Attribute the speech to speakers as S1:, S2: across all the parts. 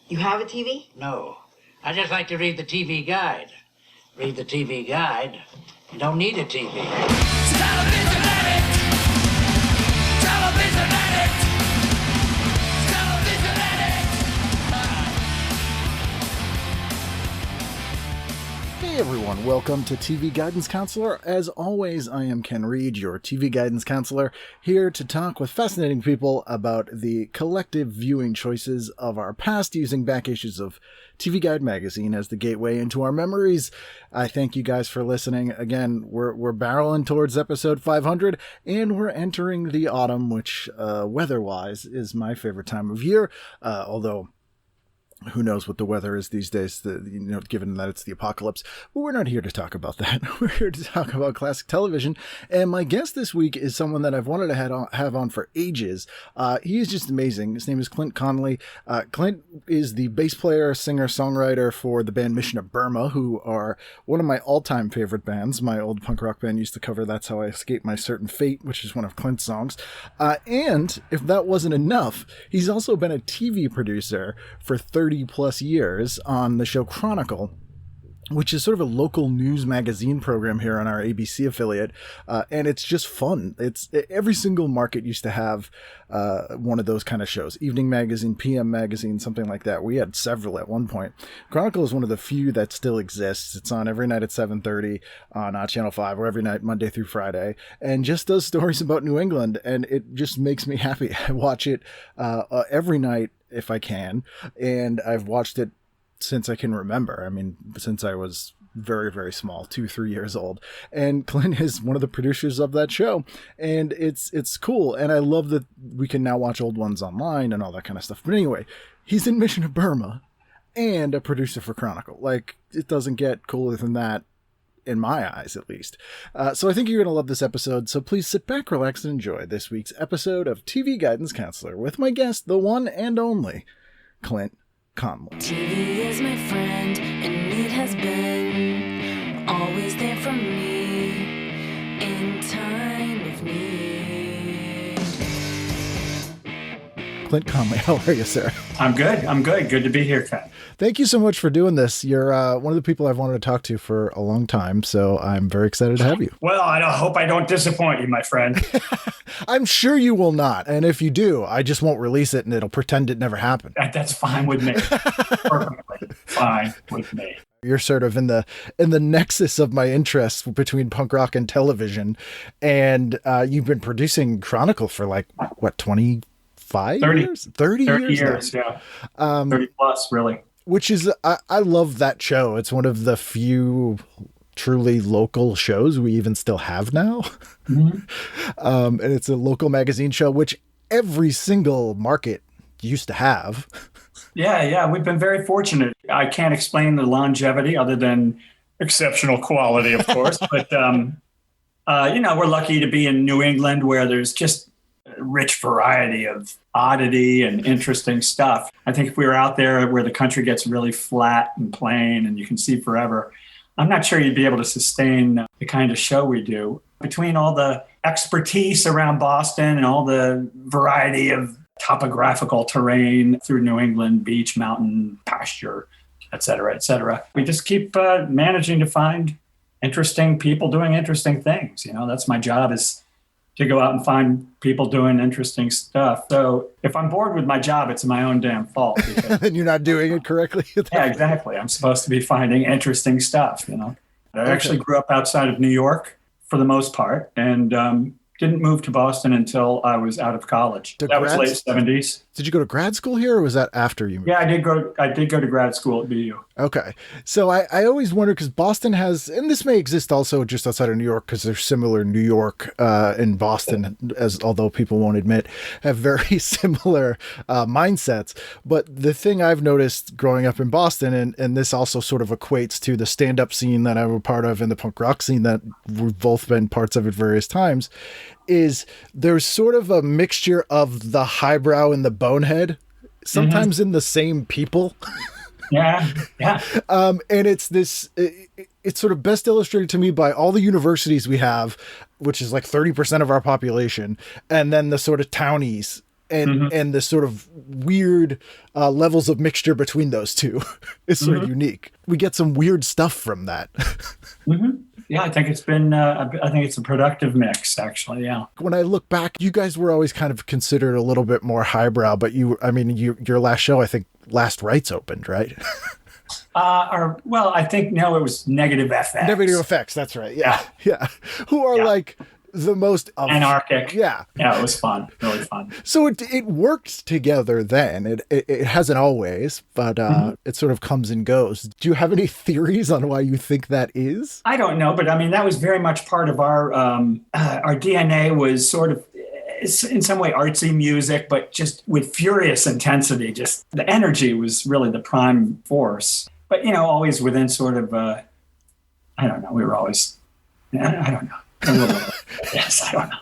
S1: You have a TV?
S2: No. I just like to read the TV guide. Read the TV guide. You don't need a TV.
S3: Television addict! Television addict! Television addict!
S4: Hey everyone, welcome to TV Guidance Counselor. As always, I am Ken Reed, your TV Guidance Counselor, here to talk with fascinating people about the collective viewing choices of our past using back issues of TV Guide magazine as the gateway into our memories. I thank you guys for listening. Again, we're barreling towards episode 500, and we're entering the autumn, which weather-wise is my favorite time of year, although who knows what the weather is these days, given that it's the apocalypse. But we're not here to talk about that. We're here to talk about classic television. And my guest this week is someone that I've wanted to have on for ages. He is just amazing. His name is Clint Conley. Clint is the bass player, singer, songwriter for the band Mission of Burma, who are one of my all-time favorite bands. My old punk rock band used to cover That's How I Escaped My Certain Fate, which is one of Clint's songs. And if that wasn't enough, he's also been a TV producer for 30 plus years on the show Chronicle, which is sort of a local news magazine program here on our ABC affiliate. And it's just fun. Every single market used to have one of those kind of shows, evening magazine, PM magazine, something like that. We had several at one point. Chronicle is one of the few that still exists. It's on every night at 7:30 on Channel 5, or every night, Monday through Friday, and just does stories about New England. And it just makes me happy. I watch it every night if I can. And I've watched it since I can remember. I mean, since I was very, very small, 2-3 years old. And Clint is one of the producers of that show. And it's cool. And I love that we can now watch old ones online and all that kind of stuff. But anyway, he's in Mission of Burma and a producer for Chronicle. Like, it doesn't get cooler than that, in my eyes, at least. So I think you're going to love this episode. So please sit back, relax, and enjoy this week's episode of TV Guidance Counselor with my guest, the one and only Clint Conley.
S5: TV is my friend, and it has been always there for me in time of need.
S4: Clint Conley, how are you, sir?
S6: I'm good. Good to be here, Ken.
S4: Thank you so much for doing this. You're one of the people I've wanted to talk to for a long time, so I'm very excited to have you.
S6: Well, I hope I don't disappoint you, my friend.
S4: I'm sure you will not. And if you do, I just won't release it and it'll pretend it never happened.
S6: That's fine with me. Perfectly fine with me.
S4: You're sort of in the nexus of my interests between punk rock and television. And you've been producing Chronicle for 25 years? 30
S6: years, yeah. 30 plus, really.
S4: Which is, I love that show. It's one of the few truly local shows we even still have now. Mm-hmm. And it's a local magazine show, which every single market used to have.
S6: Yeah. We've been very fortunate. I can't explain the longevity other than exceptional quality, of course. But, we're lucky to be in New England where there's just a rich variety of oddity and interesting stuff. I think if we were out there where the country gets really flat and plain and you can see forever, I'm not sure you'd be able to sustain the kind of show we do. Between all the expertise around Boston and all the variety of topographical terrain through New England, beach, mountain, pasture, et cetera, we just keep managing to find interesting people doing interesting things. That's my job, is to go out and find people doing interesting stuff. So if I'm bored with my job, it's my own damn fault.
S4: And you're not doing it correctly.
S6: Yeah, exactly. I'm supposed to be finding interesting stuff, I actually grew up outside of New York for the most part, and didn't move to Boston until I was out of college. That was late 70s.
S4: Did you go to grad school here, or was that after you moved?
S6: Yeah, I did go to grad school at BU.
S4: Okay. So I always wonder, because Boston has, and this may exist also just outside of New York, because there's similar New York and Boston, although people won't admit, have very similar mindsets. But the thing I've noticed growing up in Boston, and this also sort of equates to the stand-up scene that I'm a part of and the punk rock scene that we've both been parts of at various times, is there's sort of a mixture of the highbrow and the bonehead, sometimes in the same people.
S6: Yeah.
S4: And it's sort of best illustrated to me by all the universities we have, which is like 30% of our population, and then the sort of townies and the sort of weird levels of mixture between those two is sort of unique. We get some weird stuff from that.
S6: Yeah, I think it's been, I think it's a productive mix, actually. Yeah.
S4: When I look back, you guys were always kind of considered a little bit more highbrow, but your last show, I think Last Rites opened, right?
S6: I think, no, it was Negative FX.
S4: Negative Effects, that's right. Yeah. Who are like the most
S6: anarchic.
S4: Yeah.
S6: Yeah, it was fun. Really fun.
S4: So it worked together then. It hasn't always, but it sort of comes and goes. Do you have any theories on why you think that is?
S6: I don't know, but I mean, that was very much part of our DNA was sort of in some way artsy music, but just with furious intensity. Just the energy was really the prime force. But, always within sort of, I don't know, we were always, I don't know. Yes, I don't know.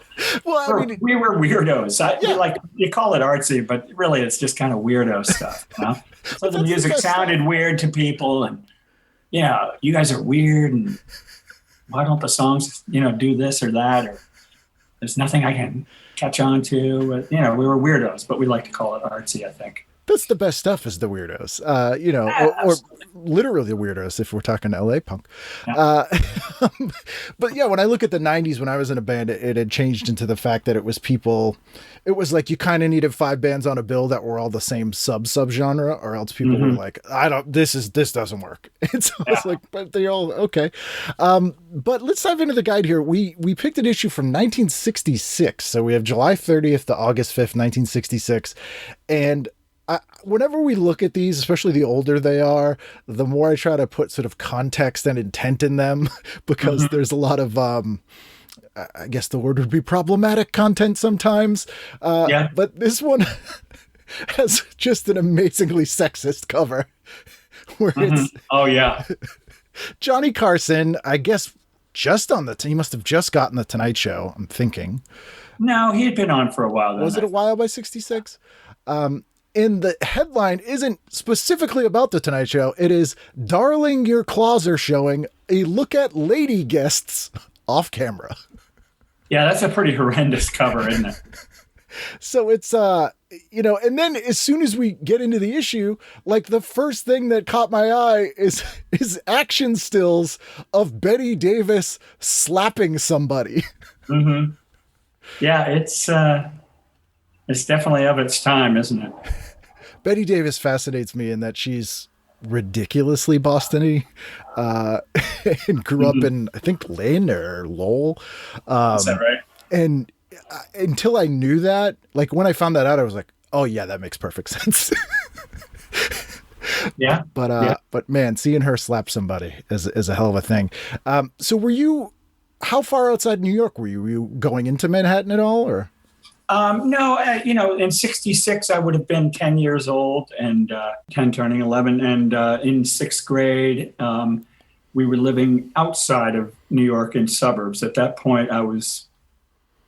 S4: Well,
S6: we were weirdos. You call it artsy, but really it's just kind of weirdo stuff. So the music sounded weird to people, and you guys are weird, and why don't the songs do this or that, or there's nothing I can catch on to. We were weirdos, but we like to call it artsy, I think.
S4: That's the best stuff, is the weirdos, or literally the weirdos if we're talking LA punk. Yeah. But yeah, when I look at the 90s, when I was in a band, it had changed into the fact that it was like you kind of needed 5 bands on a bill that were all the same sub-genre, or else people were like, this doesn't work. It's almost like, but they're all okay. But let's dive into the guide here. We picked an issue from 1966. So we have July 30th to August 5th, 1966. And whenever we look at these, especially the older they are, the more I try to put sort of context and intent in them, because there's a lot of, I guess the word would be problematic content sometimes. But this one has just an amazingly sexist cover where it's...
S6: Oh, yeah.
S4: Johnny Carson, I guess he must have just gotten the Tonight Show, I'm thinking.
S6: No, he had been on for a while then.
S4: Was it a while by 66? And the headline isn't specifically about the Tonight Show. It is, "Darling, Your Claws Are Showing, a look at lady guests off camera."
S6: Yeah, that's a pretty horrendous cover, isn't it?
S4: So it's, and then as soon as we get into the issue, like the first thing that caught my eye is action stills of Betty Davis slapping somebody.
S6: Yeah, it's definitely of its time, isn't it?
S4: Betty Davis fascinates me in that she's ridiculously Boston-y, and grew up in, I think, Lynn or Lowell.
S6: Is that right?
S4: And until I knew that, like when I found that out, I was like, oh yeah, that makes perfect sense.
S6: Yeah.
S4: But man, seeing her slap somebody is a hell of a thing. So how far outside New York were you? Were you going into Manhattan at all, or?
S6: No, in 66, I would have been 10 years old, and 10 turning 11. And in 6th grade, we were living outside of New York in suburbs. At that point, I was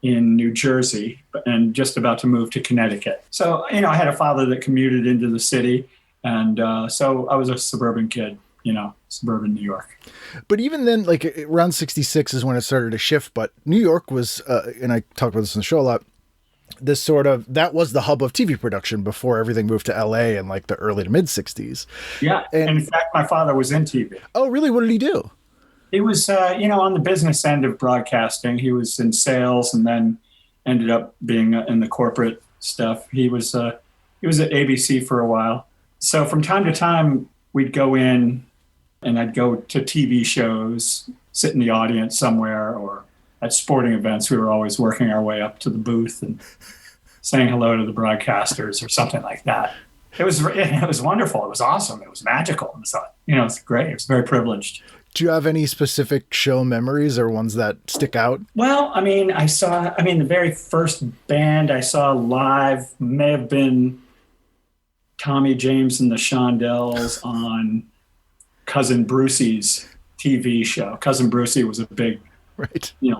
S6: in New Jersey and just about to move to Connecticut. So, I had a father that commuted into the city. And so I was a suburban kid, suburban New York.
S4: But even then, like around 66 is when it started to shift. But New York was, and I talk about this on the show a lot, that was the hub of TV production before everything moved to LA in like the early to mid 60s.
S6: Yeah. And in fact, my father was in TV.
S4: Oh, really? What did he do?
S6: He was, on the business end of broadcasting. He was in sales and then ended up being in the corporate stuff. He was at ABC for a while. So from time to time, we'd go in and I'd go to TV shows, sit in the audience somewhere, or at sporting events. We were always working our way up to the booth and saying hello to the broadcasters or something like that. It was wonderful. It was awesome. It was magical. It was great. It was very privileged.
S4: Do you have any specific show memories or ones that stick out?
S6: Well, the very first band I saw live may have been Tommy James and the Shondells on Cousin Brucey's TV show. Cousin Brucey was a big,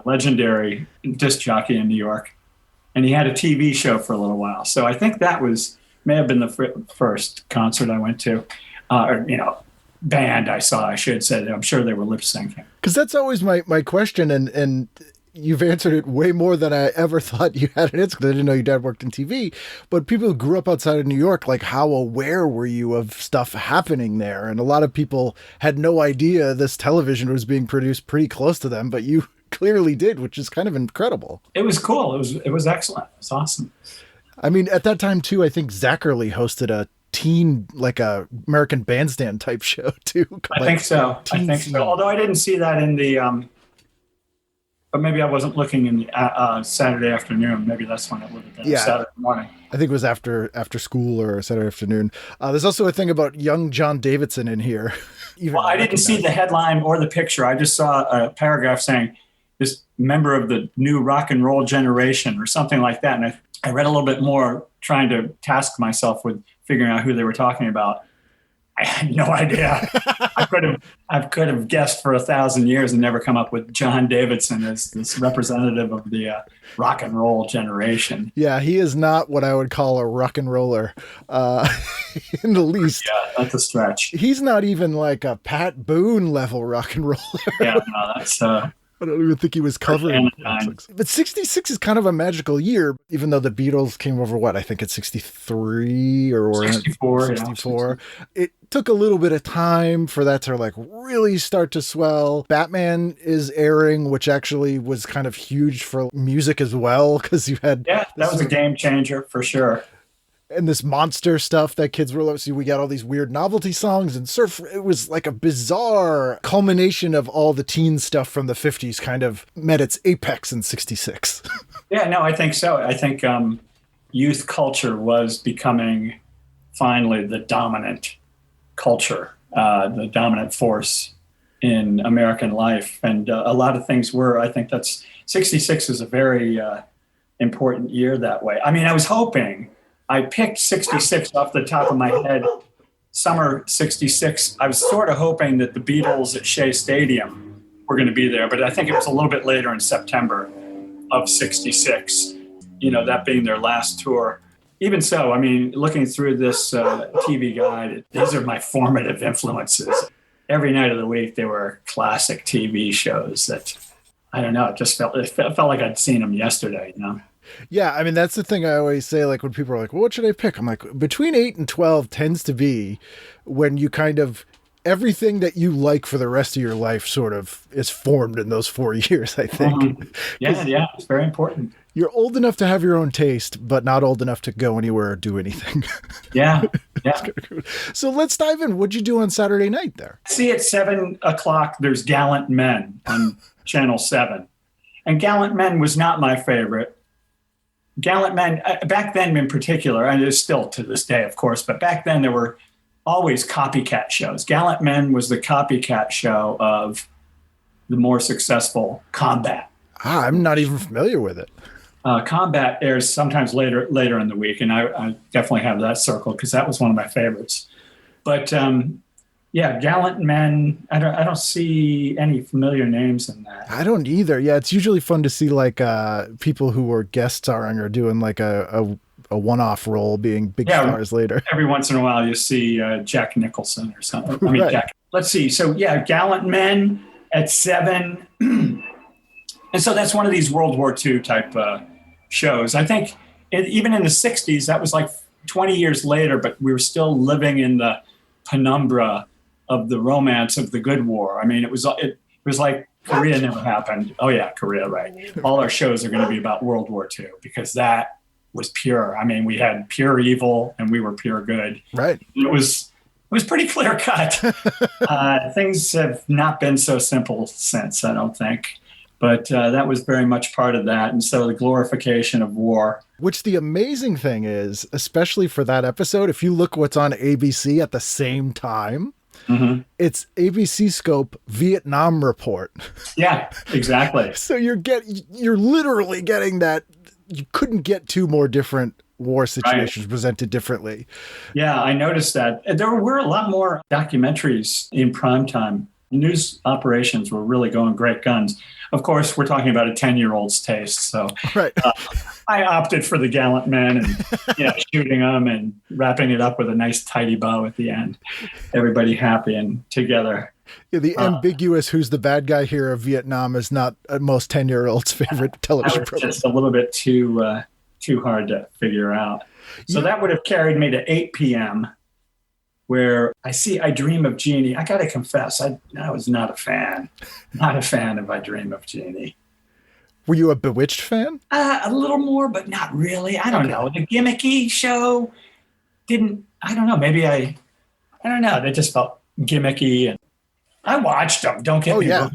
S6: legendary disc jockey in New York. And he had a TV show for a little while. So I think that may have been the first concert I went to, band I saw, I should say. I'm sure they were lip syncing.
S4: Because that's always my question. And you've answered it way more than I ever thought you had. And it's because I didn't know your dad worked in TV, but people who grew up outside of New York, like how aware were you of stuff happening there? And a lot of people had no idea this television was being produced pretty close to them, but you clearly did, which is kind of incredible.
S6: It was cool. It was excellent. It was awesome.
S4: I mean, at that time too, I think Zachary hosted a teen, like a American Bandstand type show too.
S6: I think so. Although I didn't see that in the, but maybe I wasn't looking in the Saturday afternoon. Maybe that's when it would have been Saturday morning.
S4: I think it was after school or Saturday afternoon. There's also a thing about young John Davidson in here.
S6: Well, I didn't see the headline or the picture. I just saw a paragraph saying this member of the new rock and roll generation or something like that. And I read a little bit more, trying to task myself with figuring out who they were talking about. I had no idea. I could have guessed for 1,000 years and never come up with John Davidson as this representative of the rock and roll generation.
S4: Yeah, he is not what I would call a rock and roller in the least.
S6: Yeah, that's a stretch.
S4: He's not even like a Pat Boone level rock and roller.
S6: Yeah, no, that's...
S4: I don't even think he was covering. But 66 is kind of a magical year, even though the Beatles came over, I think it's 63 or
S6: 64.
S4: 64. Yeah. It took a little bit of time for that to like really start to swell. Batman is airing, which actually was kind of huge for music as well, because you had...
S6: Yeah, that was a game changer for sure.
S4: And this monster stuff that kids were loving. So we got all these weird novelty songs and surf. It was like a bizarre culmination of all the teen stuff from the 50s kind of met its apex in 66.
S6: Yeah, no, I think so. I think youth culture was becoming finally the dominant culture, the dominant force in American life. And a lot of things were. I think 66 is a very important year that way. I mean, I was hoping... I picked 66 off the top of my head, summer 66. I was sort of hoping that the Beatles at Shea Stadium were going to be there, but I think it was a little bit later in September of 66, that being their last tour. Even so, I mean, looking through this TV guide, these are my formative influences. Every night of the week, there were classic TV shows that, I don't know, it felt like I'd seen them yesterday,
S4: Yeah, I mean, that's the thing I always say, like, when people are like, well, what should I pick? I'm like, between 8 and 12 tends to be when you kind of, everything that you like for the rest of your life sort of is formed in those 4 years, I think.
S6: Yeah, it's very important.
S4: You're old enough to have your own taste, but not old enough to go anywhere or do anything.
S6: Yeah.
S4: So let's dive in. What'd you do on Saturday night there?
S6: See, at 7 o'clock, there's Gallant Men on Channel 7. And Gallant Men was not my favorite. Gallant Men, back then in particular, and it's still to this day, of course, but back then there were always copycat shows. Gallant Men was the copycat show of the more successful Combat.
S4: I'm not even familiar with it.
S6: Combat airs sometimes later in the week, and I definitely have that circled because that was one of my favorites. But yeah, Gallant Men, I don't see any familiar names in that.
S4: I don't either. Yeah, it's usually fun to see like people who were guest starring or doing like a one-off role being big stars later.
S6: Every once in a while you see Jack Nicholson or something. I mean,
S4: right.
S6: Let's see. So yeah, Gallant Men at 7. And so that's one of these World War II type shows. I think even in the 60s, that was like 20 years later, but we were still living in the penumbra of the romance of the good war. I mean, it was like Korea never happened. Oh yeah, Korea, right. All our shows are going to be about World War II because that was pure. I mean, we had pure evil and we were pure good.
S4: Right.
S6: It was pretty clear cut. Things have not been so simple since, I don't think. But that was very much part of that. And so the glorification of war.
S4: Which the amazing thing is, especially for that episode, if you look what's on ABC at the same time, it's ABC Scope Vietnam Report.
S6: Yeah, exactly.
S4: So you're literally getting that. You couldn't get two more different war situations presented differently.
S6: Yeah, I noticed that. There were a lot more documentaries in primetime News operations were really going great guns. Of course, we're talking about a 10-year-old's taste. So
S4: Right.
S6: I opted for the gallant men and shooting them and wrapping it up with a nice tidy bow at the end. Everybody happy and together.
S4: Yeah, the ambiguous who's the bad guy here of Vietnam is not most 10-year-olds' favorite television program.
S6: Just a little bit too hard to figure out. So that would have carried me to 8 p.m. where I Dream of Jeannie. I got to confess, I was not a fan. Not a fan of I Dream of Jeannie.
S4: Were you a Bewitched fan?
S6: A little more, but not really. I don't know. The gimmicky show I don't know. Maybe I don't know. They just felt gimmicky. And I watched them. Don't get me wrong.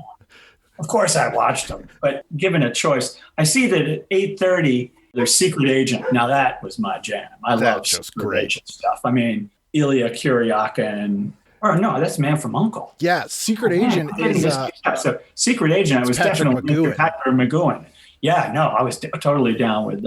S6: Of course I watched them. But given a choice, I see that at 8:30, there's Secret Agent. Now that was my jam. I love Secret Agent stuff. I mean, Ilya Kuryakin. That's Man from U.N.C.L.E.
S4: Yeah, Secret Agent is...
S6: So Secret Agent, I was
S4: Patrick
S6: definitely Patrick McGowan. Yeah, no, I was totally down with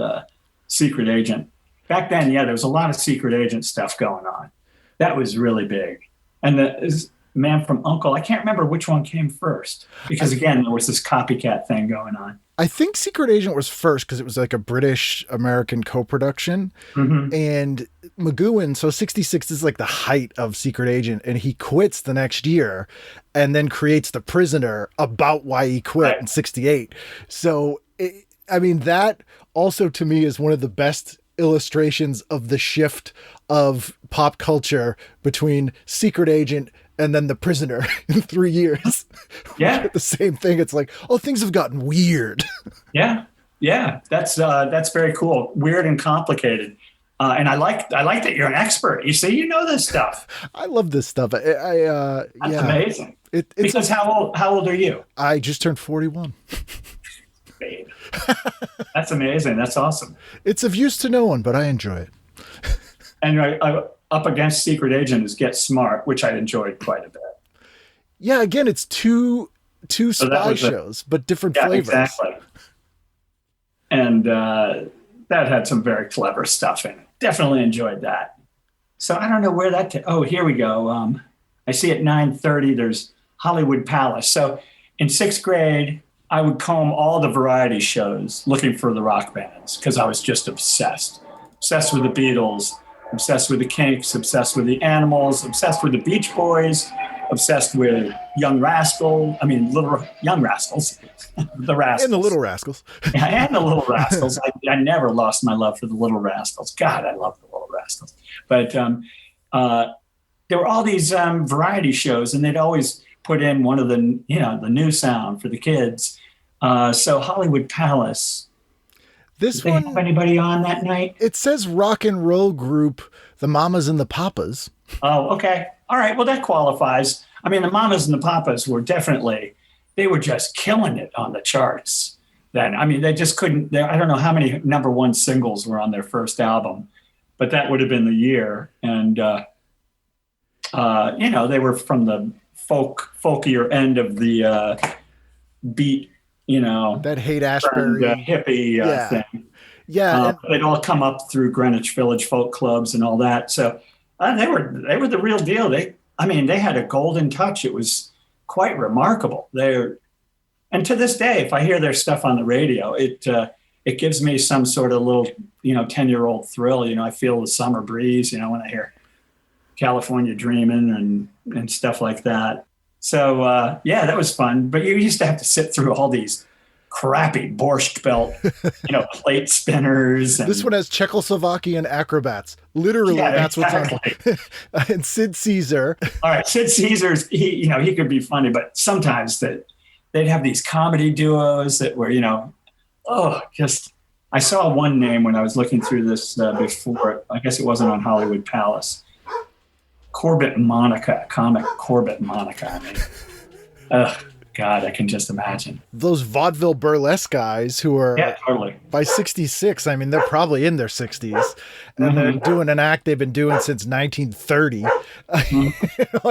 S6: Secret Agent. Back then, there was a lot of Secret Agent stuff going on. That was really big. And the Man from U.N.C.L.E., I can't remember which one came first. Because, again, there was this copycat thing going on.
S4: I think Secret Agent was first because it was like a British-American co-production. Mm-hmm. And McGowan, so 66 is like the height of Secret Agent, and he quits the next year and then creates The Prisoner about why he quit in 68. So, that also to me is one of the best illustrations of the shift of pop culture between Secret Agent and then The Prisoner in 3 years.
S6: Yeah.
S4: The same thing. It's like, things have gotten weird.
S6: Yeah. That's very cool. Weird and complicated. And I like that you're an expert. You say you know this stuff.
S4: I love this stuff. That's
S6: amazing. Because how old are you?
S4: I just turned 41.
S6: Babe. That's amazing. That's awesome.
S4: It's of use to no one, but I enjoy it.
S6: And up against Secret Agent is Get Smart, which I enjoyed quite a bit.
S4: Yeah, again, it's two spy shows, but different flavors.
S6: Exactly. And that had some very clever stuff in it. Definitely enjoyed that. So I don't know where that... here we go. I see at 9:30 there's Hollywood Palace. So in 6th grade, I would comb all the variety shows looking for the rock bands because I was just obsessed. Obsessed with the Beatles, obsessed with the Kinks, obsessed with the Animals, obsessed with the Beach Boys, obsessed with Young Young Rascals, the Rascals.
S4: And the Little Rascals.
S6: Yeah, and the Little Rascals. I never lost my love for the Little Rascals. God, I love the Little Rascals. But there were all these variety shows, and they'd always put in one of the new sound for the kids. So Hollywood Palace. Did they have anybody on that night?
S4: It says rock and roll group, the Mamas and the Papas.
S6: Oh, okay. All right. Well, that qualifies. I mean, the Mamas and the Papas were they were just killing it on the charts then. I mean, they just couldn't, I don't know how many number one singles were on their first album, but that would have been the year. And, they were from the folkier end of the beat,
S4: that Haight-Ashbury
S6: hippie thing.
S4: Yeah.
S6: They'd all come up through Greenwich Village folk clubs and all that. So they were the real deal. They had a golden touch. It was quite remarkable. And to this day, if I hear their stuff on the radio, it gives me some sort of little, 10-year-old thrill. I feel the summer breeze, when I hear California Dreamin' and stuff like that. So, that was fun. But you used to have to sit through all these crappy Borscht Belt, plate spinners. And
S4: this one has Czechoslovakian acrobats. Literally, that's
S6: exactly.
S4: what's on. And Sid Caesar.
S6: All right, Sid Caesar's, he could be funny, but sometimes they'd have these comedy duos that were, I saw one name when I was looking through this before. I guess it wasn't on Hollywood Palace. Corbett Monica. God, I can just imagine.
S4: Those vaudeville burlesque guys who are
S6: totally.
S4: By 66, they're probably in their 60s. And they're doing an act they've been doing since 1930 on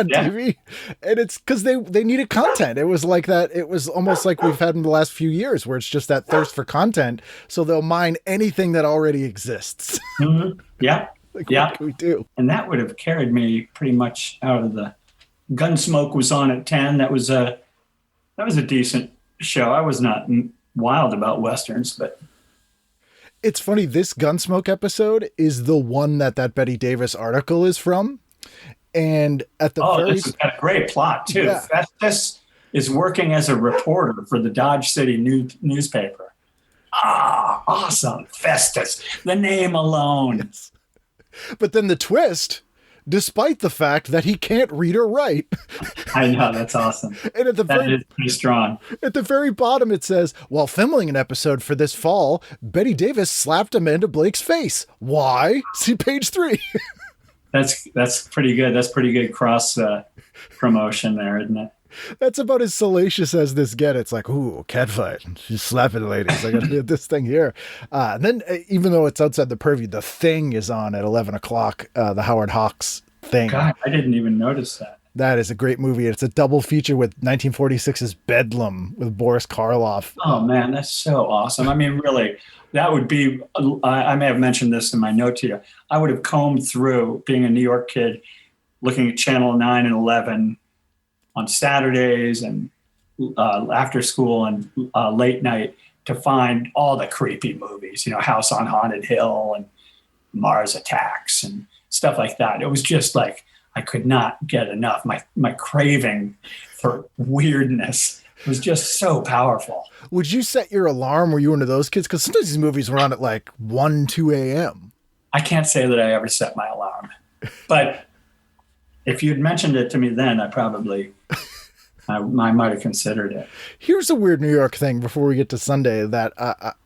S4: TV. And it's because they needed content. It was like that. It was almost like we've had in the last few years where it's just that thirst for content. So they'll mine anything that already exists.
S6: Mm-hmm. Yeah.
S4: What can we do?
S6: And that would have carried me pretty much out of the Gunsmoke was on at 10. That was a decent show. I was not wild about Westerns, but
S4: It's funny, this Gunsmoke episode is the one that Betty Davis article is from. And at the
S6: this has got a great plot too.
S4: Yeah.
S6: Festus is working as a reporter for the Dodge City newspaper. Ah, awesome. Festus, the name alone.
S4: Yes. But then the twist, despite the fact that he can't read or write.
S6: I know, that's awesome.
S4: And at the
S6: That is pretty strong.
S4: At the very bottom, it says, while filming an episode for this fall, Betty Davis slapped Amanda Blake's face. Why? See page 3.
S6: That's pretty good. That's pretty good cross promotion there, isn't it?
S4: That's about as salacious as this gets. It's like, ooh, catfight. She's slapping ladies. I got to get this thing here. And then, even though it's outside the purview, The Thing is on at 11 o'clock, the Howard Hawks Thing.
S6: God, I didn't even notice that.
S4: That is a great movie. It's a double feature with 1946's Bedlam with Boris Karloff.
S6: Oh, man, that's so awesome. I mean, really, that would be, I may have mentioned this in my note to you. I would have combed through, being a New York kid, looking at Channel 9 and 11 on Saturdays and after school and late night to find all the creepy movies, House on Haunted Hill and Mars Attacks and stuff like that. It was just like, I could not get enough. My craving for weirdness was just so powerful.
S4: Would you set your alarm? Were you one of those kids? Because sometimes these movies were on at like 1, 2 a.m.
S6: I can't say that I ever set my alarm, but if you'd mentioned it to me then, I might have considered it.
S4: Here's a weird New York thing before we get to Sunday that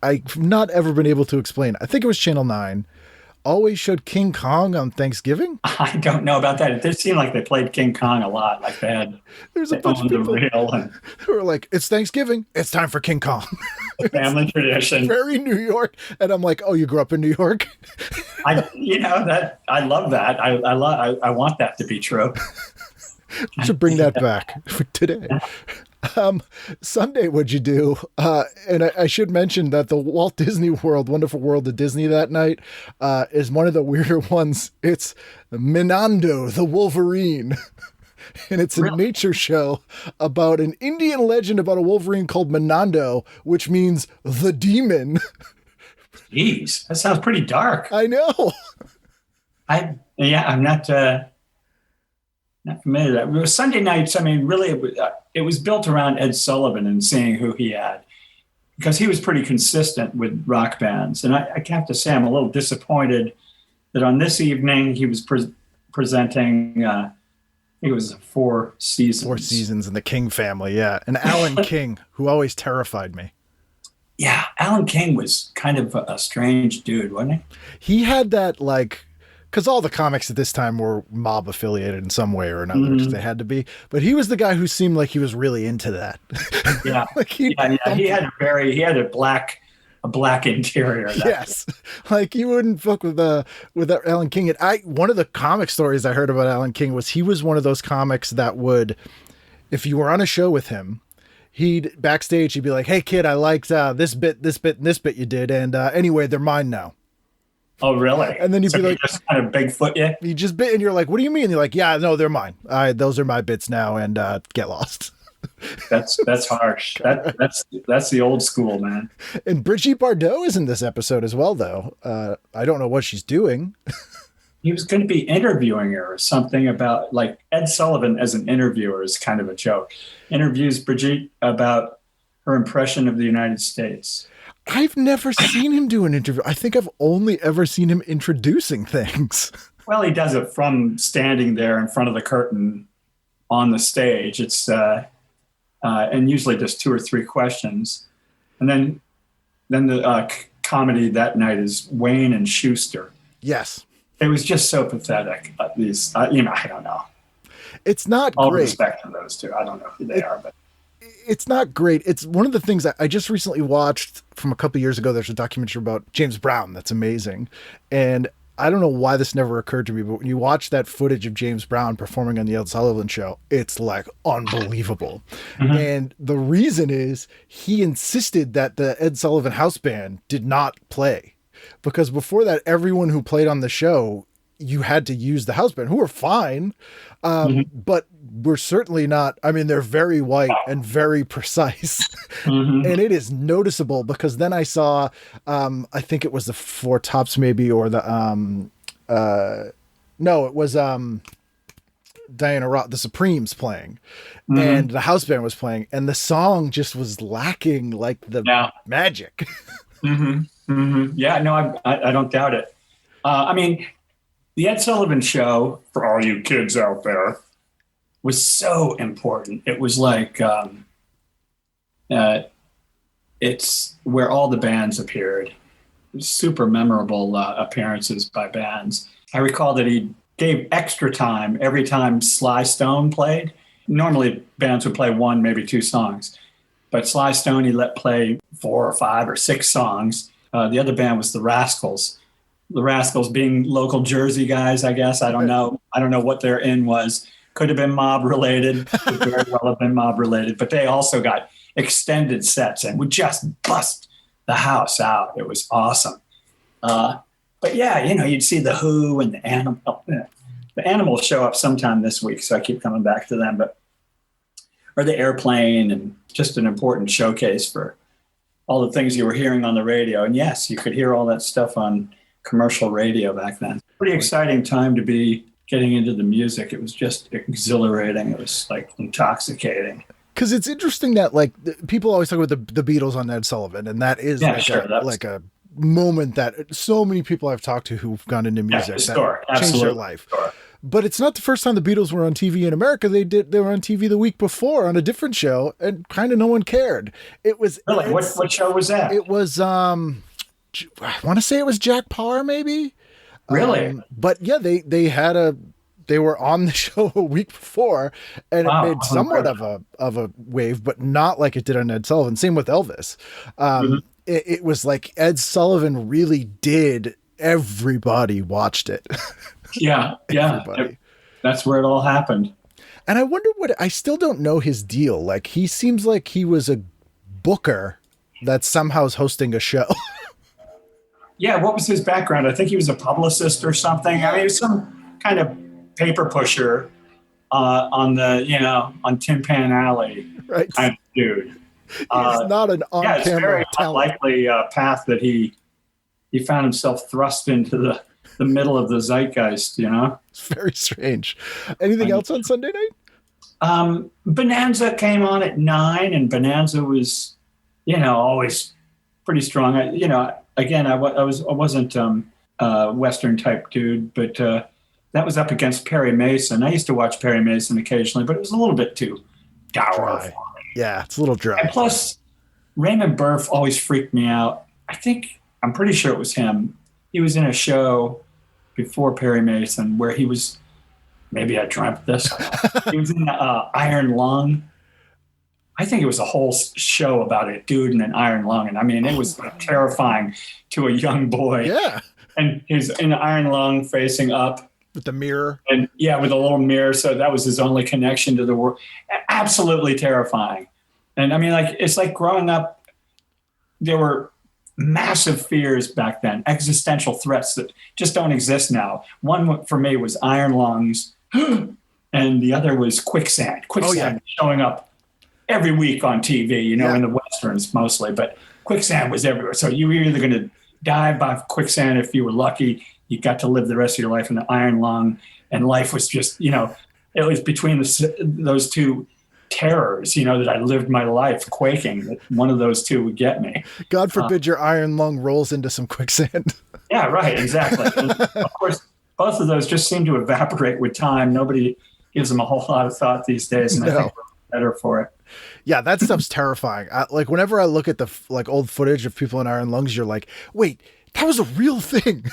S4: I've not ever been able to explain. I think it was Channel 9. Always showed King Kong on Thanksgiving.
S6: I don't know about that. It did seem like they played King Kong a lot. Like
S4: there's a bunch of people
S6: and
S4: who were like, it's Thanksgiving. It's time for King Kong.
S6: family tradition.
S4: Very New York. And I'm like, oh, you grew up in New York?
S6: I love that. I want that to be true.
S4: We should bring that back for today. Sunday, what'd you do? And I should mention that the Walt Disney World, Wonderful World of Disney that night, is one of the weirder ones. It's Menando, the Wolverine. And it's a nature show about an Indian legend about a Wolverine called Menando, which means the demon.
S6: Jeez, that sounds pretty dark.
S4: I know.
S6: I'm not familiar with that. It was Sunday nights. I mean, really, it was built around Ed Sullivan and seeing who he had, because he was pretty consistent with rock bands. And I have to say, I'm a little disappointed that on this evening he was presenting. It was Four Seasons.
S4: 4 Seasons and the King family, yeah. And Alan King, who always terrified me.
S6: Yeah, Alan King was kind of a strange dude, wasn't he?
S4: He had that, like, because all the comics at this time were mob affiliated in some way or another,
S6: Mm-hmm.
S4: they had to be. But he was the guy who seemed like he was really into that.
S6: Yeah,
S4: Like
S6: he had a black interior.
S4: Yes, like you wouldn't fuck with Alan King. And one of the comic stories I heard about Alan King was he was one of those comics that would, if you were on a show with him, he'd backstage, he'd be like, "Hey kid, I liked this bit, and this bit you did, and anyway, they're mine now."
S6: Oh, really?
S4: And then you'd be like,
S6: just kind of Bigfoot you?
S4: You just bit, and you're like, "What do you mean?" And you're like, "Yeah, no, they're mine. Those are my bits now, and get lost."
S6: That's harsh. That's the old school, man.
S4: And Brigitte Bardot is in this episode as well, though. I don't know what she's doing.
S6: He was going to be interviewing her or something about, like, Ed Sullivan as an interviewer is kind of a joke. Interviews Brigitte about her impression of the United States.
S4: I've never seen him do an interview. I think I've only ever seen him introducing things.
S6: Well, he does it from standing there in front of the curtain on the stage. It's and usually just 2 or 3 questions, and then the comedy that night is Wayne and Schuster.
S4: Yes,
S6: it was just so pathetic. These, I don't know.
S4: It's not
S6: All
S4: great.
S6: respect to those two. I don't know who they are, but
S4: It's not great. It's one of the things that I just recently watched from a couple years ago. There's a documentary about James Brown that's amazing. And I don't know why this never occurred to me, but when you watch that footage of James Brown performing on the Ed Sullivan Show, it's like unbelievable. Mm-hmm. And the reason is he insisted that the Ed Sullivan house band did not play, because before that, everyone who played on the show, you had to use the house band, who were fine. But were certainly not, I mean, they're very white and very precise.
S6: Mhm.
S4: And it is noticeable because then I saw, I think it was the Four Tops maybe, or the, no, it was, Diana Ross, the Supremes playing, and the house band was playing, and the song just was lacking like the magic.
S6: Yeah, no, I don't doubt it. I mean, the Ed Sullivan Show, for all you kids out there, was so important. It was like, it's where all the bands appeared. Super memorable appearances by bands. I recall that he gave extra time every time Sly Stone played. Normally bands would play one, maybe two songs, but Sly Stone, he let play 4 or 5 or 6 songs. The other band was the Rascals. The Rascals being local Jersey guys, I guess. I don't know. I don't know what their in was. Could have been mob related. Could very well have been mob related. But they also got extended sets and would just bust the house out. It was awesome. But yeah, you'd see the Who and the Animal. The Animals show up sometime this week, so I keep coming back to them. Or the Airplane, and just an important showcase for all the things you were hearing on the radio. And yes, you could hear all that stuff on commercial radio back then. Pretty exciting time to be getting into the music. It was just exhilarating. It was like intoxicating.
S4: Because it's interesting that like people always talk about the Beatles on Ed Sullivan, and that is like a moment that so many people I've talked to who've gone into music that changed their life. But it's not the first time the Beatles were on TV in America. They were on TV the week before on a different show, and kind of no one cared. It was
S6: really what show was that?
S4: It was I want to say it was Jack Parr, maybe.
S6: Really?
S4: But yeah, they were on the show a week before, and it made somewhat of a wave, but not like it did on Ed Sullivan. Same with Elvis. It was like Ed Sullivan really did. Everybody watched it.
S6: Yeah. That's where it all happened.
S4: And I wonder I still don't know his deal. Like, he seems like he was a booker that somehow is hosting a show.
S6: Yeah. What was his background? I think he was a publicist or something. I mean, he was some kind of paper pusher on Tin Pan Alley kind of dude.
S4: He's not an on-camera
S6: it's very
S4: talent.
S6: unlikely path that he found himself thrust into the middle of the zeitgeist,
S4: It's very strange. Anything else on Sunday night?
S6: Bonanza came on at 9, and Bonanza was, always pretty strong. I wasn't a Western type dude, but that was up against Perry Mason. I used to watch Perry Mason occasionally, but it was a little bit too dour for me.
S4: Yeah, it's a little dry.
S6: And plus, Raymond Burf always freaked me out. I'm pretty sure it was him. He was in a show before Perry Mason where he was, maybe I dreamt this. He was in Iron Lung. I think it was a whole show about a dude in an iron lung. And I mean, it was terrifying to a young boy.
S4: Yeah.
S6: And he's in an iron lung facing up.
S4: With the mirror.
S6: And yeah, with a little mirror. So that was his only connection to the world. Absolutely terrifying. And I mean, it's like growing up, there were massive fears back then, existential threats that just don't exist now. One for me was iron lungs, and the other was quicksand. Quicksand showing up every week on TV, in the Westerns mostly, but quicksand was everywhere. So you were either going to die by quicksand if you were lucky. You got to live the rest of your life in the iron lung, and life was just, it was between those two terrors, that I lived my life quaking that one of those two would get me.
S4: God forbid your iron lung rolls into some quicksand.
S6: Yeah, right, exactly. And of course, both of those just seem to evaporate with time. Nobody gives them a whole lot of thought these days, and I think we're better for it.
S4: Yeah, that stuff's terrifying. Whenever I look at the old footage of people in iron lungs, you're like, wait, that was a real thing.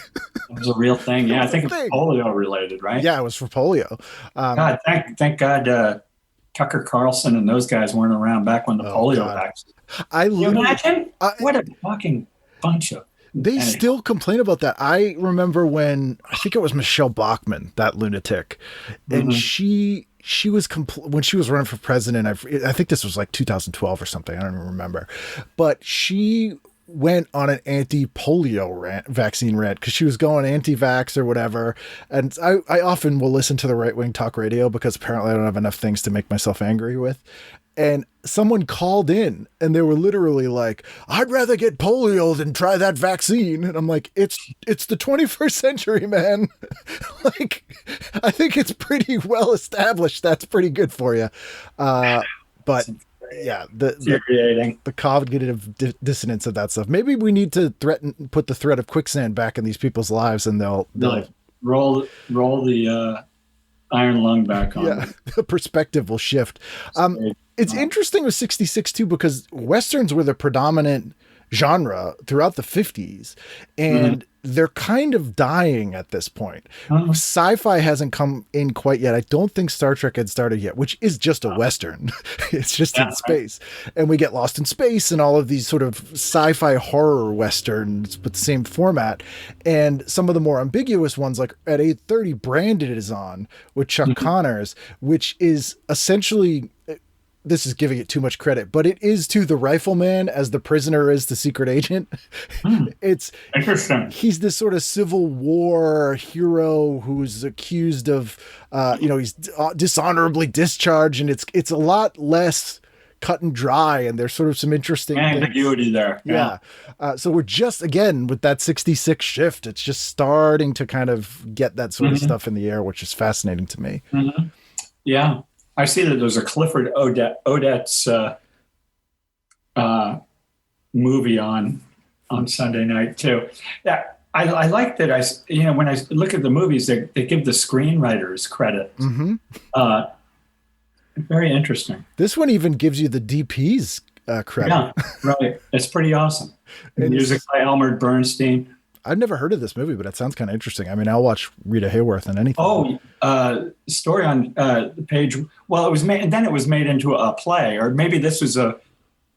S6: It was a real thing. Yeah, I think it's polio related, right?
S4: Yeah, it was for polio.
S6: God, thank God Tucker Carlson and those guys weren't around back when the polio vaccine. Can you imagine? What a fucking bunch of...
S4: They still complain about that. I remember when, I think it was Michelle Bachmann, that lunatic, and she was when she was running for president, I think this was like 2012 or something, I don't even remember, but she went on an anti-polio vaccine rant because she was going anti-vax or whatever. And I often will listen to the right-wing talk radio because apparently I don't have enough things to make myself angry with. And someone called in and they were literally like, I'd rather get polio than try that vaccine. And I'm like, it's the 21st century, man. Like, I think it's pretty well established. That's pretty good for you. But yeah, the cognitive dissonance of that stuff. Maybe we need to put the threat of quicksand back in these people's lives and they'll
S6: roll the iron lung back on.
S4: Yeah, the perspective will shift. It's interesting with 66 too, because Westerns were the predominant genre throughout the 50s and they're kind of dying at this point. Sci-fi hasn't come in quite yet. I don't think Star Trek had started yet, which is just a Western. It's just in space. And we get Lost in Space and all of these sort of sci-fi horror Westerns with the same format. And some of the more ambiguous ones, like at 8:30, Branded is on with Chuck Connors, which is essentially... This is giving it too much credit, but it is to the rifleman as the prisoner is the secret agent. It's
S6: interesting.
S4: He's this sort of Civil War hero who's accused of, he's dishonorably discharged, and it's a lot less cut and dry, and there's sort of some interesting
S6: ambiguity there.
S4: Yeah. So we're just, again, with that 66 shift, it's just starting to kind of get that sort of stuff in the air, which is fascinating to me.
S6: Yeah. I see that there's a Clifford Odets movie on Sunday night too. Yeah, I like that. When I look at the movies, they give the screenwriters credit. Very interesting.
S4: This one even gives you the DP's credit.
S6: Yeah, right. It's pretty awesome. Music by Elmer Bernstein.
S4: I've never heard of this movie, but it sounds kind of interesting. I mean, I'll watch Rita Hayworth and anything.
S6: Story on the page. Well, it was made, and then it was made into a play, or maybe this was a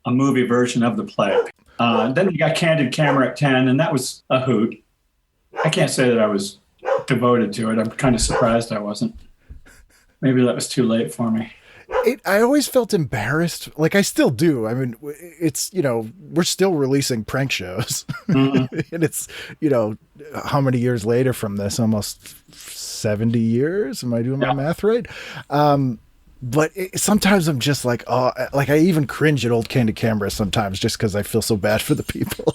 S6: movie version of the play. Then you got Candid Camera at 10, and that was a hoot. I can't say that I was devoted to it. I'm kind of surprised I wasn't. Maybe that was too late for me.
S4: I always felt embarrassed. Like I still do. I mean, it's, we're still releasing prank shows and it's, how many years later from this, almost 70 years. Am I doing my math right? But sometimes I'm just like, I even cringe at old Candid Camera sometimes just because I feel so bad for the people.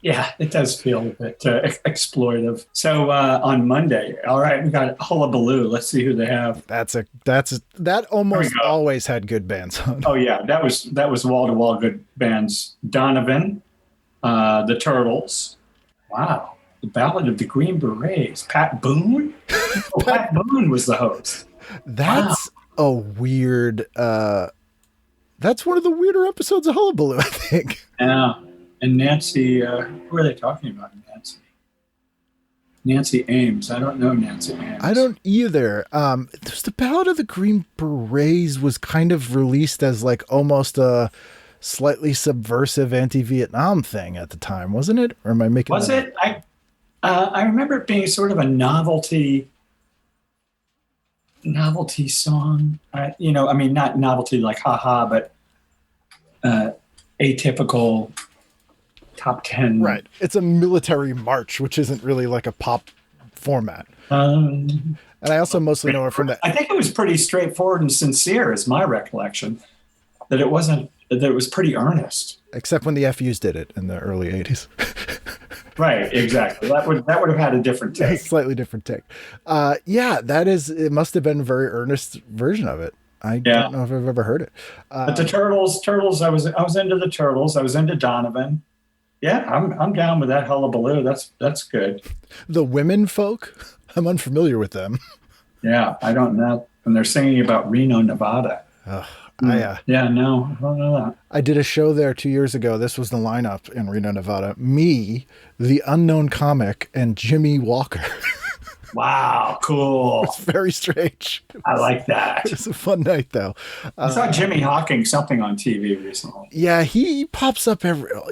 S6: Yeah, it does feel a bit exploitive. So on Monday, all right, we got Hullabaloo. Let's see who they have.
S4: That almost always had good bands on.
S6: Oh yeah, that was wall to wall good bands. Donovan, the Turtles. Wow, the Ballad of the Green Berets. Pat Boone. Pat Boone was the host.
S4: That's a weird. That's one of the weirder episodes of Hullabaloo, I think.
S6: Yeah. And Nancy, who are they talking about? Nancy Ames. I don't know Nancy Ames.
S4: I don't either. The Ballad of the Green Berets was kind of released as like almost a slightly subversive anti-Vietnam thing at the time, wasn't it? Or am I making?
S6: Was it? I remember it being sort of a novelty song. Not novelty like haha, but atypical. Top 10.
S4: Right. It's a military march, which isn't really like a pop format. And I also mostly know it from that.
S6: I think it was pretty straightforward and sincere, is my recollection. That it was pretty earnest.
S4: Except when the FUs did it in the early 80s.
S6: Right, exactly. That would have had a different take.
S4: A slightly different take. It must have been a very earnest version of it. I don't know if I've ever heard it.
S6: But the Turtles, I was into the Turtles. I was into Donovan. Yeah, I'm down with that Hullabaloo. That's good.
S4: The Women Folk, I'm unfamiliar with them.
S6: Yeah, I don't know. And they're singing about Reno, Nevada.
S4: No, I don't know that. I did a show there 2 years ago. This was the lineup in Reno, Nevada. Me, the Unknown Comic, and Jimmy Walker.
S6: Wow, cool.
S4: It's very strange.
S6: I like that.
S4: It was a fun night, though.
S6: I saw Jimmy Hawking something on TV recently.
S4: Yeah, he pops up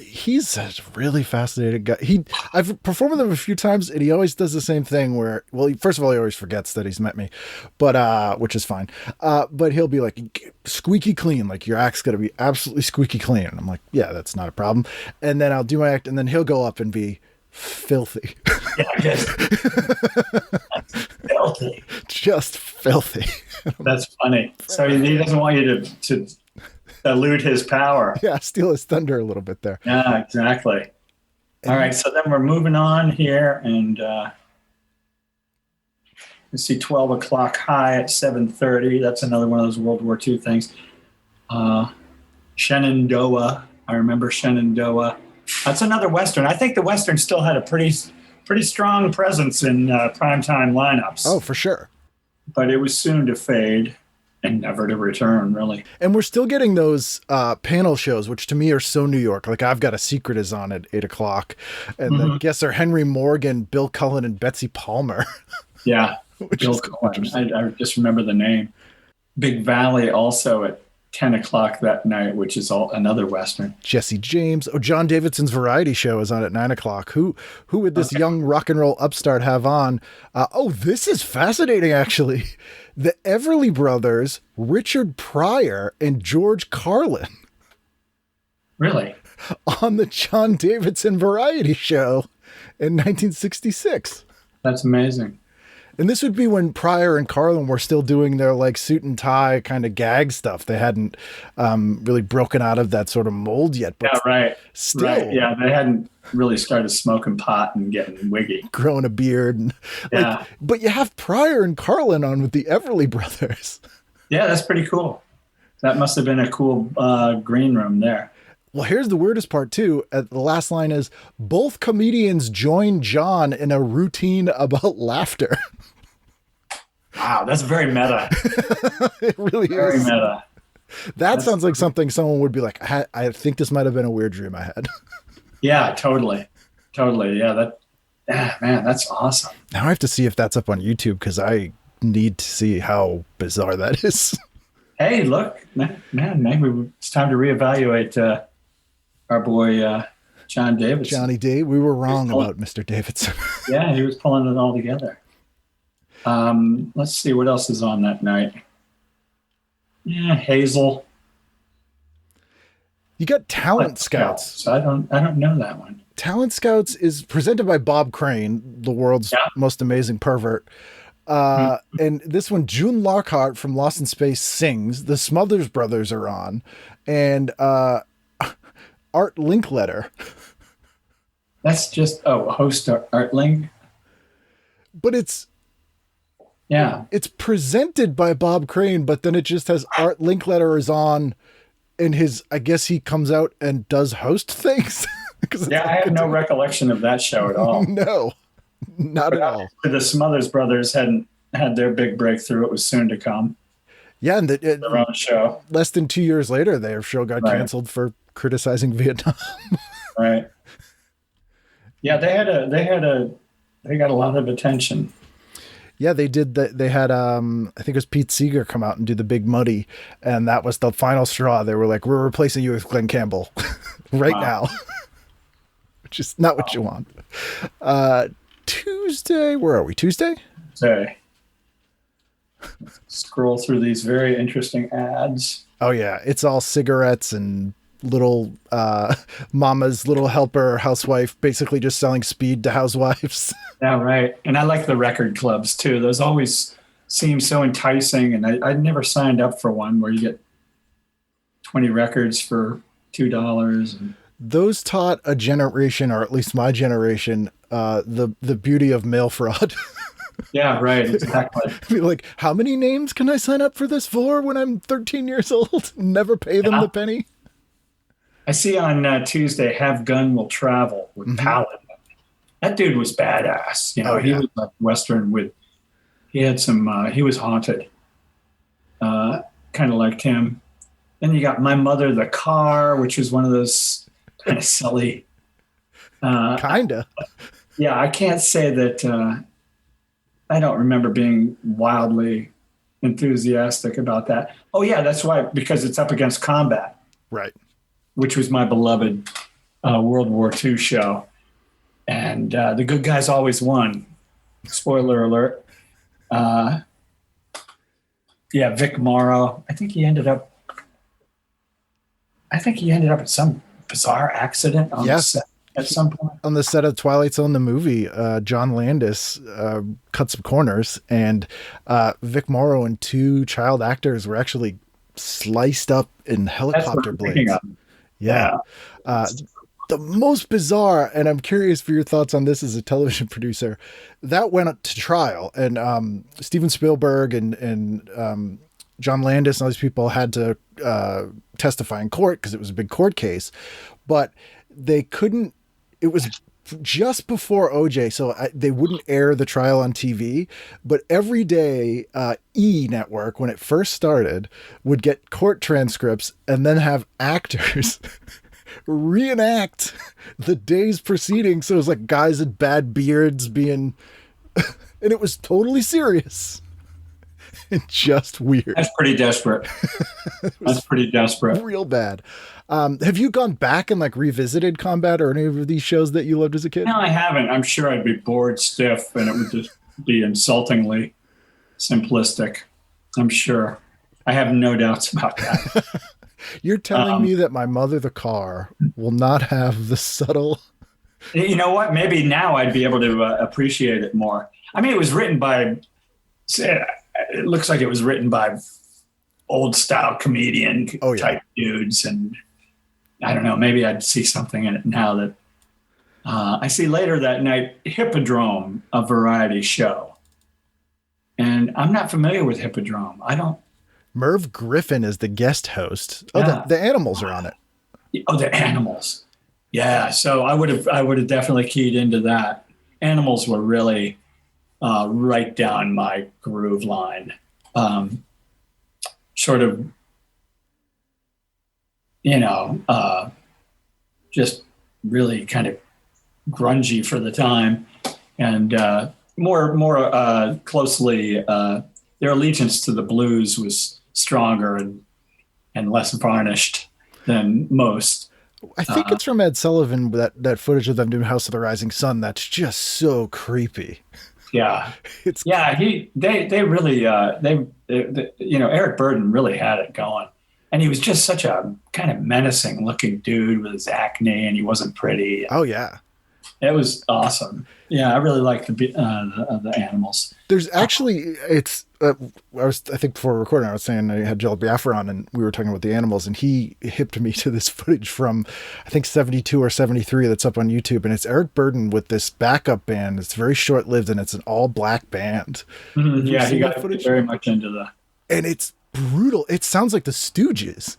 S4: he's a really fascinating guy. I've performed with him a few times, and he always does the same thing where, well, first of all, he always forgets that he's met me, but which is fine. But he'll be like, squeaky clean, like your act's gotta be absolutely squeaky clean. And I'm like, yeah, that's not a problem. And then I'll do my act, and then he'll go up and be filthy.
S6: Yeah, that's filthy.
S4: Just filthy.
S6: That's funny. So he doesn't want you to elude his power.
S4: Yeah, steal his thunder a little bit there.
S6: Yeah, exactly. All right, so then we're moving on here, and you see 12 o'clock high at 7:30. That's another one of those World War II things. Shenandoah. I remember Shenandoah. That's another Western. I think the Western still had a pretty strong presence in primetime lineups.
S4: Oh, for sure.
S6: But it was soon to fade and never to return, really.
S4: And we're still getting those panel shows, which to me are so New York. Like, I've Got a Secret is on at 8 o'clock. And the guests are Henry Morgan, Bill Cullen, and Betsy Palmer.
S6: Yeah,
S4: Bill
S6: Cullen. I just remember the name. Big Valley also at 10 o'clock that night, which is another Western.
S4: Jesse James. Oh, John Davidson's variety show is on at 9 o'clock. Who would this young rock and roll upstart have on? This is fascinating, actually. The Everly Brothers, Richard Pryor, and George Carlin.
S6: Really?
S4: On the John Davidson variety show in 1966.
S6: That's amazing.
S4: And this would be when Pryor and Carlin were still doing their like suit and tie kind of gag stuff. They hadn't really broken out of that sort of mold yet. But
S6: yeah, right.
S4: Still,
S6: right. Yeah, they hadn't really started smoking pot and getting wiggy,
S4: growing a beard. And,
S6: yeah.
S4: But you have Pryor and Carlin on with the Everly Brothers.
S6: Yeah, that's pretty cool. That must have been a cool green room there.
S4: Well, here's the weirdest part, too. The last line is, both comedians join John in a routine about laughter.
S6: Wow, that's very meta.
S4: It really
S6: very
S4: is.
S6: Meta.
S4: That sounds like something someone would be like, I think this might have been a weird dream I had.
S6: Yeah, totally. Yeah, man, that's awesome.
S4: Now I have to see if that's up on YouTube, because I need to see how bizarre that is.
S6: Hey, look, man, maybe it's time to reevaluate our boy John Davidson.
S4: Johnny D. We were wrong about Mr. Davidson.
S6: Yeah, he was pulling it all together. Let's see what else is on that night. Yeah, Hazel.
S4: You got Talent Scouts.
S6: I don't know that one.
S4: Talent Scouts is presented by Bob Crane, the world's most amazing pervert. And this one, June Lockhart from Lost in Space sings. The Smothers Brothers are on, and Art Linkletter.
S6: That's just host Art Link.
S4: But it's presented by Bob Crane, but then it just has Art Linkletter is on, and I guess he comes out and does host things.
S6: I have no recollection of that show at all.
S4: No, not at all.
S6: The Smothers Brothers hadn't had their big breakthrough. It was soon to come. Yeah, and their own show.
S4: Less than 2 years later, their show got canceled for criticizing Vietnam.
S6: Right. Yeah, they got a lot of attention.
S4: Yeah, they did that. They had, I think it was Pete Seeger come out and do the Big Muddy, and that was the final straw. They were like, we're replacing you with Glenn Campbell now, which is not what you want. Tuesday, where are we? Tuesday?
S6: Scroll through these very interesting ads.
S4: Oh yeah, it's all cigarettes and little mama's little helper housewife, basically just selling speed to housewives.
S6: Yeah, right. And I like the record clubs too. Those always seem so enticing, and I never signed up for one where you get 20 records for $2. And
S4: those taught a generation, or at least my generation, the beauty of mail fraud.
S6: Yeah, right. Exactly.
S4: Like, how many names can I sign up for this for when I'm 13 years old? Never pay them the penny.
S6: I see on Tuesday, Have Gun Will Travel with Paladin. That dude was badass. You know, he was like Western he had some, he was haunted. Kind of liked him. Then you got My Mother, the Car, which was one of those kind of silly.
S4: Kinda.
S6: Yeah, I can't say that I don't remember being wildly enthusiastic about that. Oh yeah, that's why, because it's up against Combat,
S4: Right.
S6: which was my beloved World War II show, and the good guys always won. Spoiler alert. Yeah, Vic Morrow. I think he ended up at some bizarre accident on the set at some point.
S4: On the set of Twilight Zone, the movie, John Landis cut some corners, and Vic Morrow and two child actors were actually sliced up in helicopter blades. Yeah. The most bizarre, and I'm curious for your thoughts on this as a television producer, that went to trial, and Steven Spielberg and John Landis and all these people had to testify in court because it was a big court case, but they couldn't. It was just before OJ, so they wouldn't air the trial on TV. But every day, E! Network, when it first started, would get court transcripts and then have actors reenact the day's proceedings. So it was like guys with bad beards being, and it was totally serious and just weird.
S6: That's pretty desperate. That's pretty desperate.
S4: Real bad. Have you gone back and like revisited Combat or any of these shows that you loved as a kid?
S6: No, I haven't. I'm sure I'd be bored stiff and it would just be insultingly simplistic. I'm sure. I have no doubts about that.
S4: You're telling me that My Mother the Car will not have the subtle...
S6: You know what? Maybe now I'd be able to appreciate it more. I mean, it was written by... It looks like it was written by old style comedian type dudes, and I don't know, maybe I'd see something in it now that I see later that night. Hippodrome, a variety show, and I'm not familiar with Hippodrome. I don't.
S4: Merv Griffin is the guest host.
S6: Yeah.
S4: The animals are on it.
S6: Oh, the animals. Yeah, so I would have definitely keyed into that. Animals were really right down my groove line. Sort of, just really kind of grungy for the time, and more closely, their allegiance to the blues was stronger and less varnished than most.
S4: I think it's from Ed Sullivan, that footage of them doing House of the Rising Sun. That's just so creepy.
S6: Yeah,
S4: they
S6: really Eric Burden really had it going, and he was just such a kind of menacing looking dude with his acne, and he wasn't pretty.
S4: Oh yeah,
S6: it was awesome. Yeah, I really liked the animals.
S4: There's actually I think before recording I was saying I had Joel Biafra on and we were talking about the animals, and he hipped me to this footage from I think 72 or 73 that's up on YouTube, and it's Eric Burden with this backup band. It's very short lived and it's an all black band.
S6: Mm-hmm. Yeah, he got very much into that,
S4: and it's brutal. It sounds like the Stooges.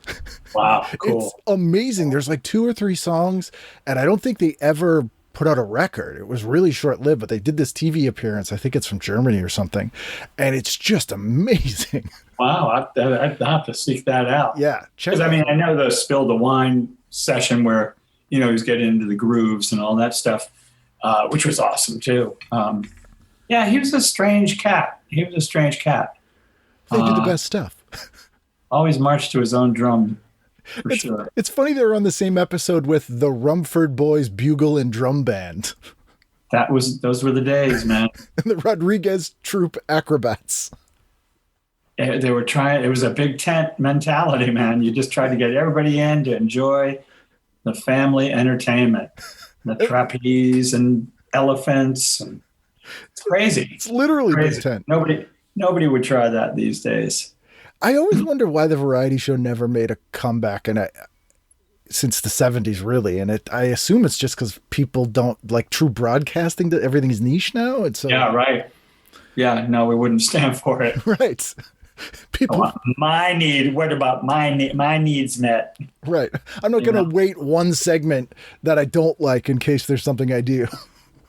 S6: Wow, cool.
S4: It's amazing. There's like 2 or 3 songs, and I don't think they ever put out a record. It was really short-lived, but they did this TV appearance. I think it's from Germany or something, and it's just amazing.
S6: Wow, I'd have to seek that out.
S4: Yeah,
S6: because I mean, I know the Spill the Wine session where he was getting into the grooves and all that stuff, which was awesome too. Yeah, he was a strange cat. They do the best stuff. Always marched to his own drum. Sure.
S4: It's funny they were on the same episode with the Rumford Boys Bugle and Drum Band.
S6: Those were the days, man.
S4: And the Rodriguez Troupe Acrobats.
S6: They were trying. It was a big tent mentality, man. You just tried to get everybody in to enjoy the family entertainment, the trapeze and elephants, and it's crazy.
S4: It's literally
S6: crazy.
S4: Big Tent.
S6: Nobody would try that these days.
S4: I always wonder why the variety show never made a comeback, and since the 70s, really. And I assume it's just because people don't like true broadcasting. That everything's niche now. It's
S6: yeah, right. Yeah, no, we wouldn't stand for it.
S4: Right. People.
S6: What about my needs met?
S4: Right. I'm not going to wait one segment that I don't like in case there's something I do.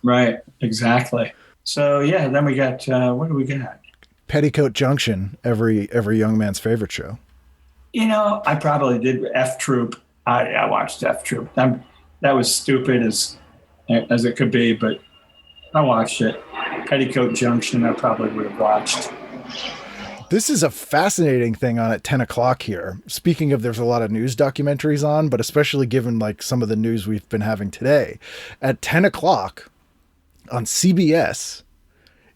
S6: Right. Exactly. So yeah, then we got what do we got?
S4: Petticoat Junction, every young man's favorite show.
S6: I probably did F Troop. I watched F Troop. That was stupid as it could be, but I watched it. Petticoat Junction, I probably would have watched.
S4: This is a fascinating thing on at 10 o'clock here. Speaking of, there's a lot of news documentaries on, but especially given like some of the news we've been having today. At 10 o'clock on CBS,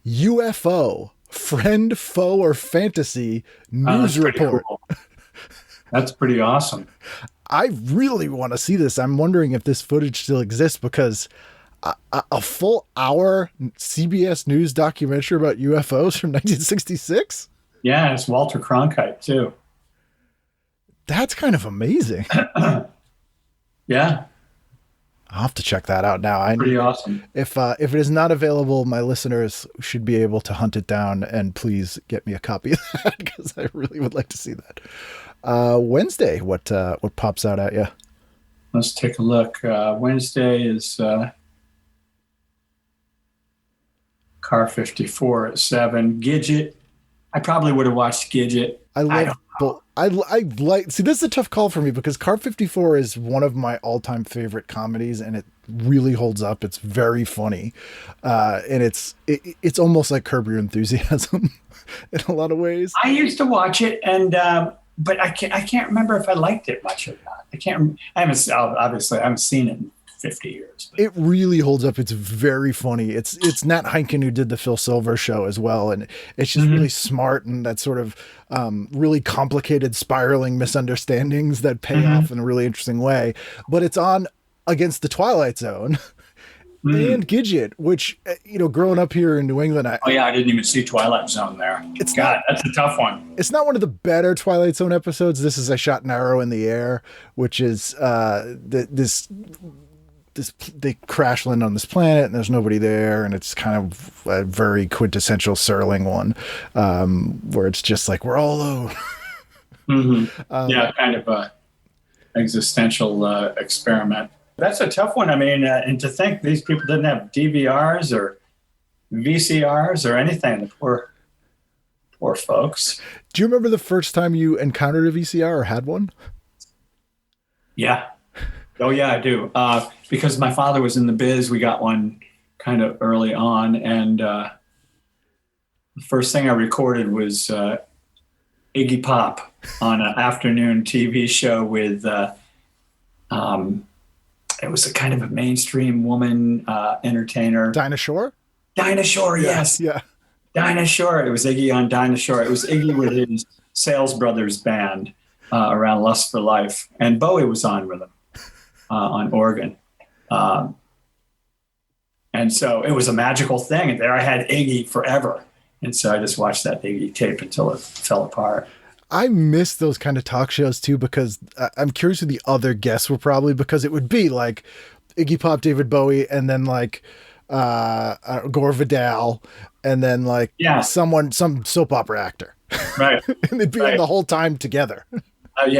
S4: UFO, friend, foe, or fantasy news report.
S6: Cool. That's pretty awesome.
S4: I really want to see this. I'm wondering if this footage still exists, because a full hour CBS News documentary about UFOs from 1966?
S6: Yeah, it's Walter Cronkite too.
S4: That's kind of amazing.
S6: Yeah.
S4: I'll have to check that out now.
S6: Pretty awesome.
S4: If it is not available, my listeners should be able to hunt it down, and please get me a copy of that, because I really would like to see that. Wednesday, what pops out at you?
S6: Let's take a look. Wednesday is Car 54 at 7. Gidget. I probably would have watched Gidget.
S4: I like. See, this is a tough call for me, because Car 54 is one of my all-time favorite comedies, and it really holds up. It's very funny, and it's almost like Curb Your Enthusiasm in a lot of ways.
S6: I used to watch it, and but I can't remember if I liked it much or not. I haven't seen it in 50 years. But.
S4: It really holds up. It's very funny. It's Nat Heinken who did the Phil Silver show as well, and it's just really smart, and that sort of really complicated spiraling misunderstandings that pay off in a really interesting way. But it's on against the Twilight Zone and Gidget, which, growing up here in New England,
S6: I didn't even see Twilight Zone there. That's a tough one.
S4: It's not one of the better Twilight Zone episodes. This is I Shot an Arrow in the Air, which is they crash land on this planet and there's nobody there, and it's kind of a very quintessential Serling one, where it's just like, we're all alone.
S6: Kind of a existential experiment. That's a tough one. I mean, and to think these people didn't have DVRs or VCRs or anything. The poor folks.
S4: Do you remember the first time you encountered a VCR or had one?
S6: Yeah. Oh, yeah, I do. Because my father was in the biz, we got one kind of early on. And the first thing I recorded was Iggy Pop on an afternoon TV show with, it was a kind of a mainstream woman entertainer.
S4: Dinah Shore?
S6: Dinah Shore, yes.
S4: Yeah.
S6: Dinah Shore. It was Iggy on Dinah Shore. It was Iggy with his Sales Brothers band around Lust for Life. And Bowie was on with him. On organ. And so it was a magical thing. And there I had Iggy forever. And so I just watched that Iggy tape until it fell apart.
S4: I miss those kind of talk shows too, because I'm curious who the other guests were, probably because it would be like Iggy Pop, David Bowie, and then like Gore Vidal, and then like some soap opera actor.
S6: Right.
S4: And they'd be on the whole time together.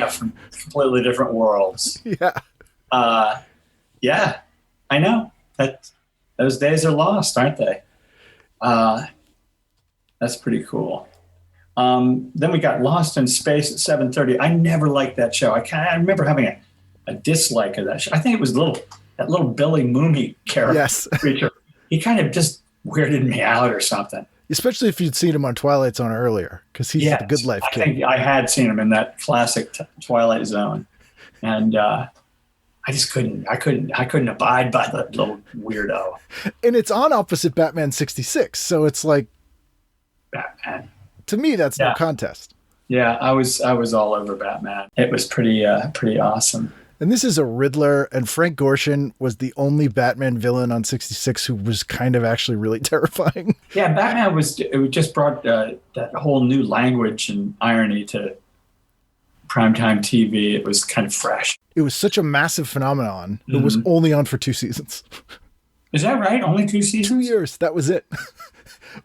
S6: From completely different worlds.
S4: Yeah.
S6: Yeah, I know that those days are lost, aren't they? That's pretty cool. Then we got Lost in Space at 7:30. I never liked that show. I remember having a dislike of that show. I think it was that little Billy Mooney character creature. He kind of just weirded me out or something.
S4: Especially if you'd seen him on Twilight Zone earlier, because he's the Good Life kid.
S6: I think I had seen him in that classic Twilight Zone, and I just couldn't abide by that little weirdo.
S4: And it's on opposite Batman 66, so it's like
S6: Batman.
S4: To me, that's no contest.
S6: Yeah, I was all over Batman. It was pretty awesome.
S4: And this is a Riddler, and Frank Gorshin was the only Batman villain on 66 who was kind of actually really terrifying. Yeah,
S6: Batman it just brought that whole new language and irony to primetime TV. It was kind of fresh.
S4: It was such a massiff phenomenon. It was only on for 2 seasons.
S6: Is that right? Only 2 seasons?
S4: 2 years. That was it.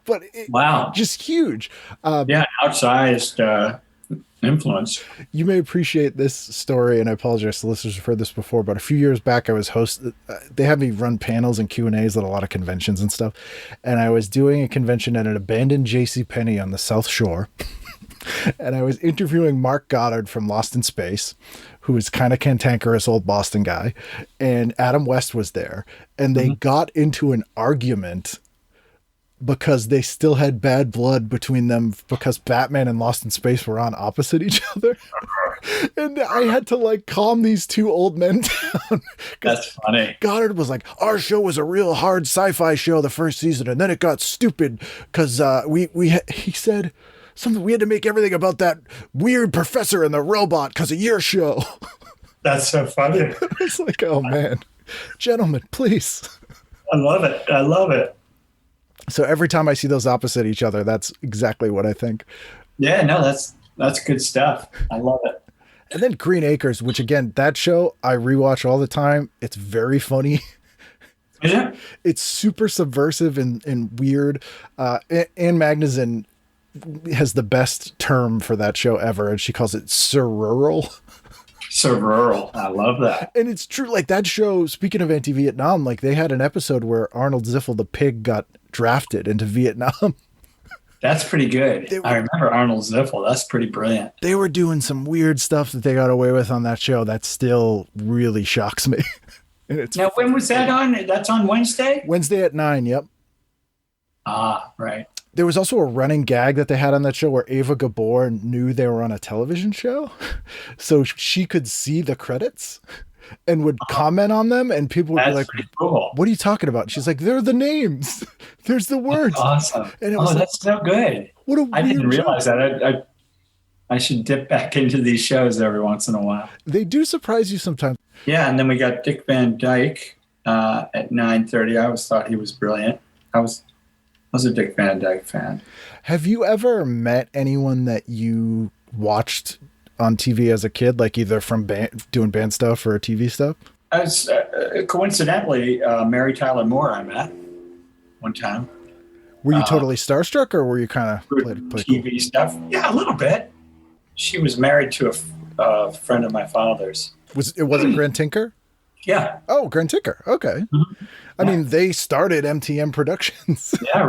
S4: But wow, just huge.
S6: Outsized influence.
S4: You may appreciate this story, and I apologize to listeners who've heard this before, but a few years back I was they had me run panels and Q&As at a lot of conventions and stuff, and I was doing a convention at an abandoned JCPenney on the South Shore, and I was interviewing Mark Goddard from Lost in Space, who is kind of cantankerous old Boston guy, and Adam West was there, and they got into an argument because they still had bad blood between them because Batman and Lost in Space were on opposite each other. And I had to like calm these two old men down.
S6: That's funny.
S4: Goddard was like, our show was a real hard sci-fi show the first season, and then it got stupid because he said something, we had to make everything about that weird professor and the robot because of your show.
S6: That's so funny.
S4: It's like, oh man, gentlemen, please.
S6: I love it. I love it.
S4: So every time I see those opposite each other, that's exactly what I think.
S6: Yeah, no, that's good stuff. I love it.
S4: And then Green Acres, which again, that show I rewatch all the time. It's very funny.
S6: Is it?
S4: It's super subversive and weird. Ann Magnuson has the best term for that show ever, and she calls it surrural.
S6: So rural. I love that.
S4: And it's true. Like that show, speaking of anti-Vietnam, like they had an episode where Arnold Ziffel the pig got drafted into Vietnam.
S6: That's pretty good. I remember Arnold Ziffel. That's pretty brilliant.
S4: They were doing some weird stuff that they got away with on that show that still really shocks me. And it's
S6: Now, when was that on? That's on Wednesday?
S4: Wednesday at 9. Yep.
S6: Ah, right.
S4: There was also a running gag that they had on that show where Ava Gabor knew they were on a television show. So she could see the credits and would comment on them, and people would be like,
S6: pretty cool.
S4: what are you talking about? She's like, they're the names. There's the words.
S6: Awesome.
S4: And it was like,
S6: that's so good.
S4: what a
S6: I didn't
S4: weird
S6: realize
S4: show.
S6: that. I should dip back into these shows every once in a while.
S4: They do surprise you sometimes.
S6: Yeah, and then we got Dick Van Dyke at 9:30. I always thought he was brilliant. I was a Dick Van Dyke fan.
S4: Have you ever met anyone that you watched on TV as a kid, like either from doing band stuff or TV stuff?
S6: I was coincidentally Mary Tyler Moore I met one time.
S4: Were you totally starstruck, or were you kind of played cool?
S6: TV stuff? Yeah, a little bit. She was married to a friend of my father's.
S4: Wasn't Grant Tinker?
S6: Yeah.
S4: Oh, Grant Tinker. Okay.
S6: Mm-hmm.
S4: I mean, they started MTM Productions.
S6: Yeah,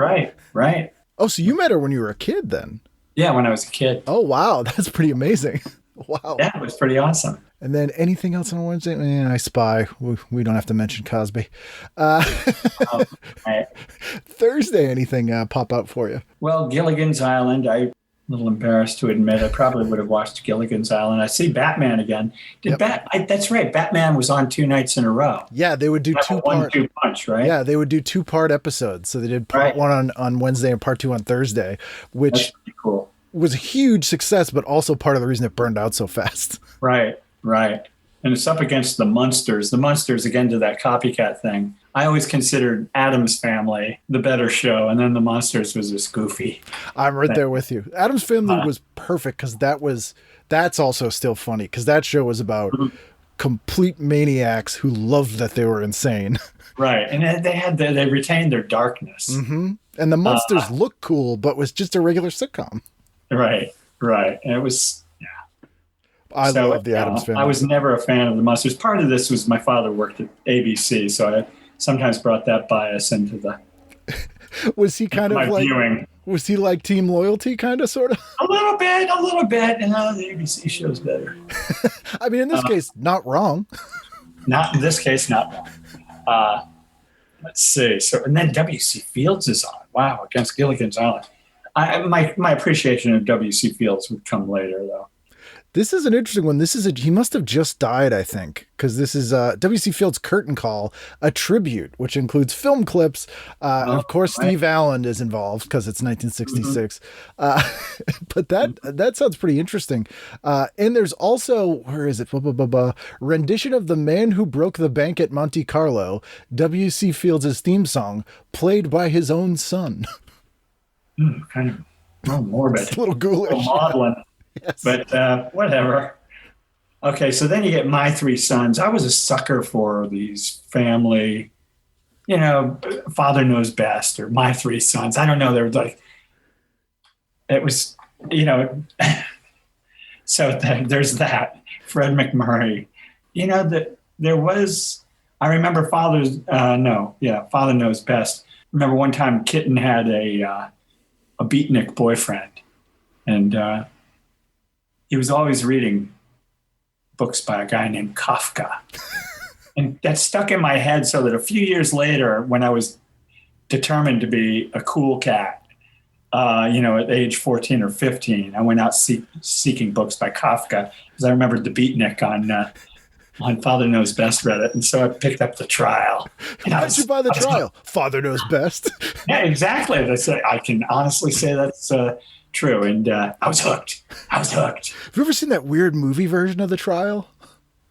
S6: right.
S4: Oh, so you met her when you were a kid then?
S6: Yeah, when I was a kid.
S4: Oh, wow. That's pretty amazing. Wow.
S6: Yeah, it was pretty awesome.
S4: And then anything else on Wednesday? I Spy. We don't have to mention Cosby.
S6: Right.
S4: Thursday, anything pop out for you?
S6: Well, Gilligan's Island. I'm a little embarrassed to admit. I probably would have watched Gilligan's Island. I see Batman again. That's right. Batman was on 2 nights in a row.
S4: Yeah, they would do
S6: Like a 1-2 punch, right?
S4: Yeah, they would do 2-part episodes. So they did part 1 on Wednesday and part 2 on Thursday, which
S6: That's pretty cool.
S4: was a huge success, but also part of the reason it burned out so fast.
S6: Right. And it's up against the Munsters. The Munsters, again, to that copycat thing. I always considered Addams Family the better show, and then the Munsters was just goofy.
S4: I'm right there with you. Addams Family was perfect because that's also still funny because that show was about complete maniacs who loved that they were insane.
S6: Right, and they retained their darkness.
S4: Mm-hmm. And the Munsters looked cool, but was just a regular sitcom.
S6: Right, and it was.
S4: I love the Addams Family.
S6: I was never a fan of the Munsters. Part of this was my father worked at ABC, so I sometimes brought that bias into the.
S4: Was he kind of like
S6: viewing.
S4: Was he like Team Loyalty, kind of, sort of?
S6: A little bit, and the ABC show's better.
S4: I mean, in this case, not wrong.
S6: Not in this case, not wrong. Let's see. So, and then W.C. Fields is on. Wow, against Gilligan's Island. My appreciation of W.C. Fields would come later, though.
S4: This is an interesting one. He must have just died, I think, because this is W.C. Fields' Curtain Call, a tribute, which includes film clips. And of course, Steve Allen is involved because it's 1966. But that sounds pretty interesting. And there's also, where is it? Rendition of The Man Who Broke the Bank at Monte Carlo, W.C. Fields' theme song, played by his own son.
S6: Kind of morbid.
S4: It's a little ghoulish.
S6: Maudlin.
S4: Yes.
S6: But whatever. Okay, so then you get My Three Sons. I was a sucker for these family, Father Knows Best or My Three Sons. I don't know. They were like, it was, so there's that. Fred McMurray. There was, I remember Father Knows Best. Remember one time Kitten had a beatnik boyfriend, and he was always reading books by a guy named Kafka. And that stuck in my head so that a few years later, when I was determined to be a cool cat. At age 14 or 15, I went out seeking books by Kafka because I remembered the beatnik on Father Knows Best Reddit, and so I picked up The Trial.
S4: How did you buy The Trial? Father Knows Best.
S6: Yeah, exactly. I can honestly say that's true, and I was hooked.
S4: Have you ever seen that weird movie version of The Trial?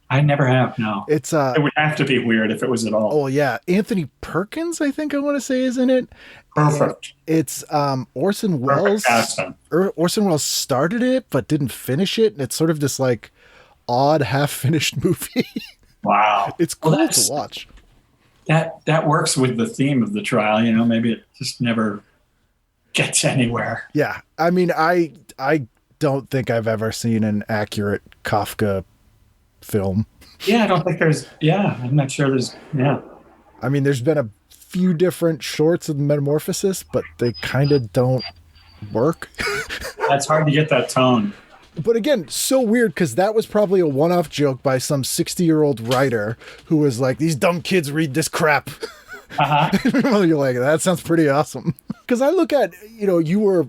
S6: I never have. No,
S4: it's
S6: it would have to be weird if it was at all.
S4: Oh yeah, Anthony Perkins, I think I want to say, is in it.
S6: Perfect.
S4: It's Orson Welles. Orson Welles started it but didn't finish it, and it's sort of this like odd half-finished movie.
S6: Wow,
S4: it's cool to watch.
S6: That works with the theme of The Trial. Maybe it just never gets anywhere.
S4: Yeah, I mean, I don't think I've ever seen an accurate Kafka film.
S6: Yeah, I don't think there's. Yeah, I'm not sure there's. Yeah.
S4: I mean, there's been a few different shorts of Metamorphosis, but they kind of don't work.
S6: That's hard to get that tone.
S4: But again, so weird because that was probably a one-off joke by some 60-year-old writer who was like, these dumb kids read this crap. Uh-huh. You're like, that sounds pretty awesome. Because I look at, you were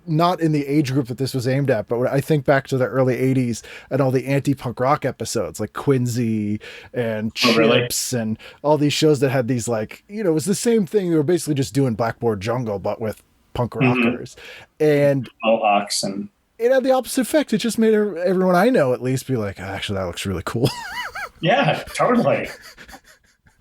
S4: not in the age group that this was aimed at, but when I think back to the early 80s and all the anti-punk rock episodes like Quincy and Chips and all these shows that had these like, it was the same thing. They were basically just doing Blackboard Jungle, but with punk rockers. And
S6: Mohawks, and
S4: it had the opposite effect. It just made everyone I know at least be like, actually, that looks really cool.
S6: Yeah, totally.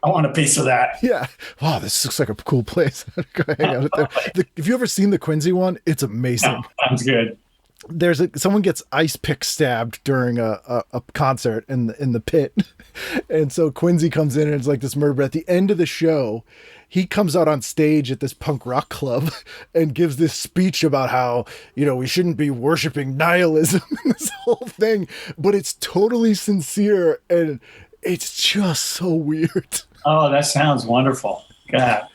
S6: I want a piece of that.
S4: Yeah. Wow, this looks like a cool place. Go hang out there. If you ever seen the Quincy one, it's amazing.
S6: No, sounds good.
S4: Someone gets ice pick stabbed during a concert in the pit. And so Quincy comes in and it's like this murder. But at the end of the show, he comes out on stage at this punk rock club and gives this speech about how, we shouldn't be worshiping nihilism and this whole thing. But it's totally sincere and it's just so weird.
S6: Oh, that sounds wonderful. God.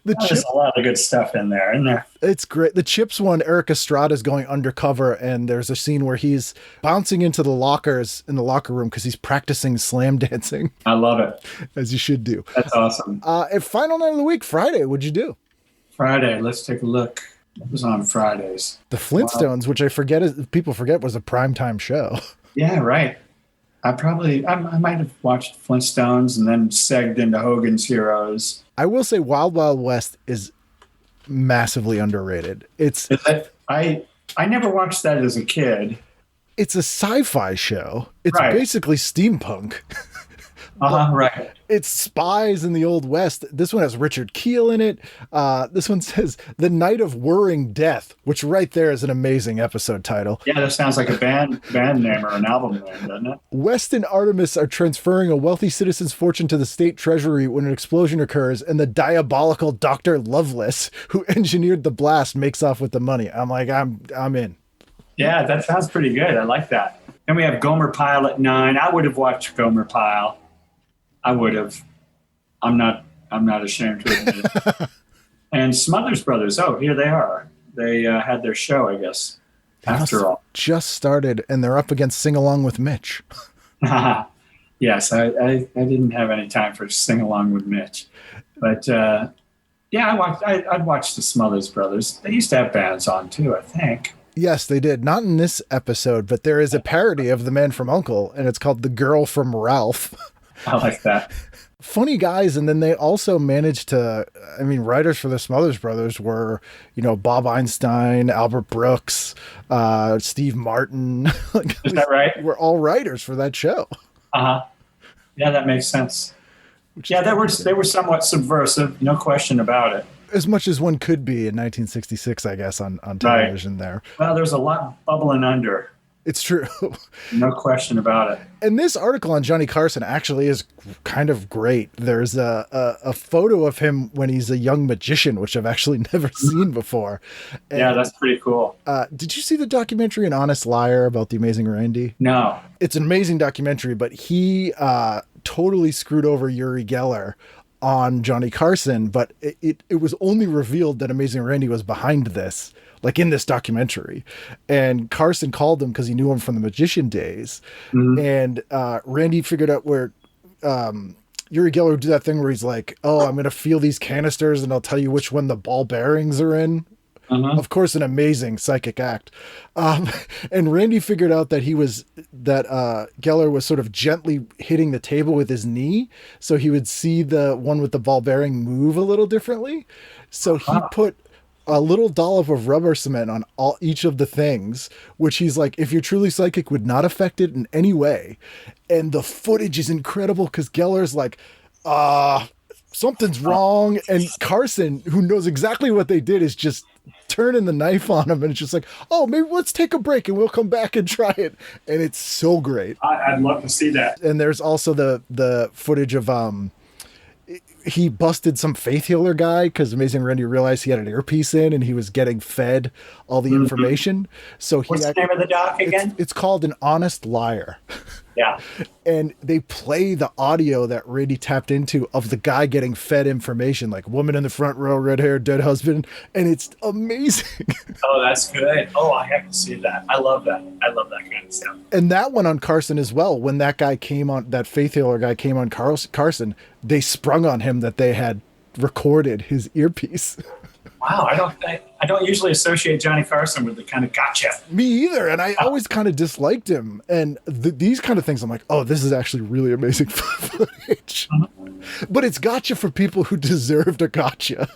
S6: There's a lot of good stuff in there, isn't there?
S4: It's great. The Chips one, Eric Estrada is going undercover, and there's a scene where he's bouncing into the lockers in the locker room because he's practicing slam dancing.
S6: I love it.
S4: As you should do.
S6: That's awesome.
S4: And final night of the week, Friday, what'd you do?
S6: Friday, let's take a look. It was on Fridays.
S4: The Flintstones, which people forget was a primetime show.
S6: Yeah, right. I might have watched Flintstones and then segged into Hogan's Heroes.
S4: I will say Wild Wild West is massively underrated.
S6: I never watched that as a kid.
S4: It's a sci-fi show. It's basically steampunk.
S6: Right.
S4: It's spies in the Old West. This one has Richard Keel in it. This one says The Night of Whirring Death, which right there is an amazing episode title.
S6: Yeah, that sounds like a band name or an album name, doesn't it?
S4: West and Artemis are transferring a wealthy citizen's fortune to the state treasury when an explosion occurs, and the diabolical Dr. Lovelace, who engineered the blast, makes off with the money. I'm like, I'm in.
S6: Yeah, that sounds pretty good. I like that. Then we have Gomer Pyle at 9. I would have watched Gomer Pyle. I would have. I'm not ashamed to admit it. And Smothers Brothers. Oh, here they are. They had their show, I guess. After all,
S4: just started, and they're up against Sing Along with Mitch.
S6: Yes, I didn't have any time for Sing Along with Mitch, but yeah, I'd watched the Smothers Brothers. They used to have bands on too, I think.
S4: Yes, they did. Not in this episode, but there is a parody of The Man from U.N.C.L.E., and it's called The Girl from Ralph.
S6: I like that.
S4: Funny guys, and then they also managed to, writers for the Smothers Brothers were, Bob Einstein, Albert Brooks, Steve Martin.
S6: Is that right?
S4: We're all writers for that show.
S6: Uh-huh. Yeah, that makes sense. Yeah, they were somewhat subversive, no question about it.
S4: As much as one could be in 1966, I guess, on television there.
S6: Well, there's a lot bubbling under.
S4: It's true.
S6: No question about it.
S4: And this article on Johnny Carson actually is kind of great. There's a photo of him when he's a young magician, which I've actually never seen before. And,
S6: yeah, that's pretty cool.
S4: Did you see the documentary An Honest Liar about the Amazing Randy?
S6: No.
S4: It's an amazing documentary, but he totally screwed over Uri Geller on Johnny Carson, but it was only revealed that Amazing Randy was behind this, like in this documentary. And Carson called him because he knew him from the Magician days. Mm-hmm. And Randy figured out where Uri Geller would do that thing where he's like, oh, I'm going to feel these canisters and I'll tell you which one the ball bearings are in. Of course, an amazing psychic act. And Randy figured out that Geller was sort of gently hitting the table with his knee. So he would see the one with the ball bearing move a little differently. So he put a little dollop of rubber cement on each of the things, which he's like, if you're truly psychic, would not affect it in any way. And the footage is incredible because Geller's like, something's wrong. And Carson, who knows exactly what they did, is just turning the knife on him. And it's just like, oh, maybe let's take a break and we'll come back and try it. And it's so great.
S6: I'd love to see that.
S4: And there's also the footage of, he busted some faith healer guy because Amazing Randy realized he had an earpiece in and he was getting fed all the information. So
S6: what's the name of the doc again?
S4: It's called An Honest Liar.
S6: Yeah.
S4: And they play the audio that Randy tapped into of the guy getting fed information, like woman in the front row, red hair, dead husband. And it's amazing.
S6: Oh, that's good. Oh, I have to see that. I love that. I love that kind of stuff.
S4: And that one on Carson as well. When that guy came on, that faith healer guy came on Carson, they sprung on him that they had recorded his earpiece.
S6: Wow, I don't usually associate Johnny Carson with the kind of gotcha.
S4: Me either, and I always kind of disliked him. And these kind of things, I'm like, oh, this is actually really amazing footage. But it's gotcha for people who deserved a gotcha.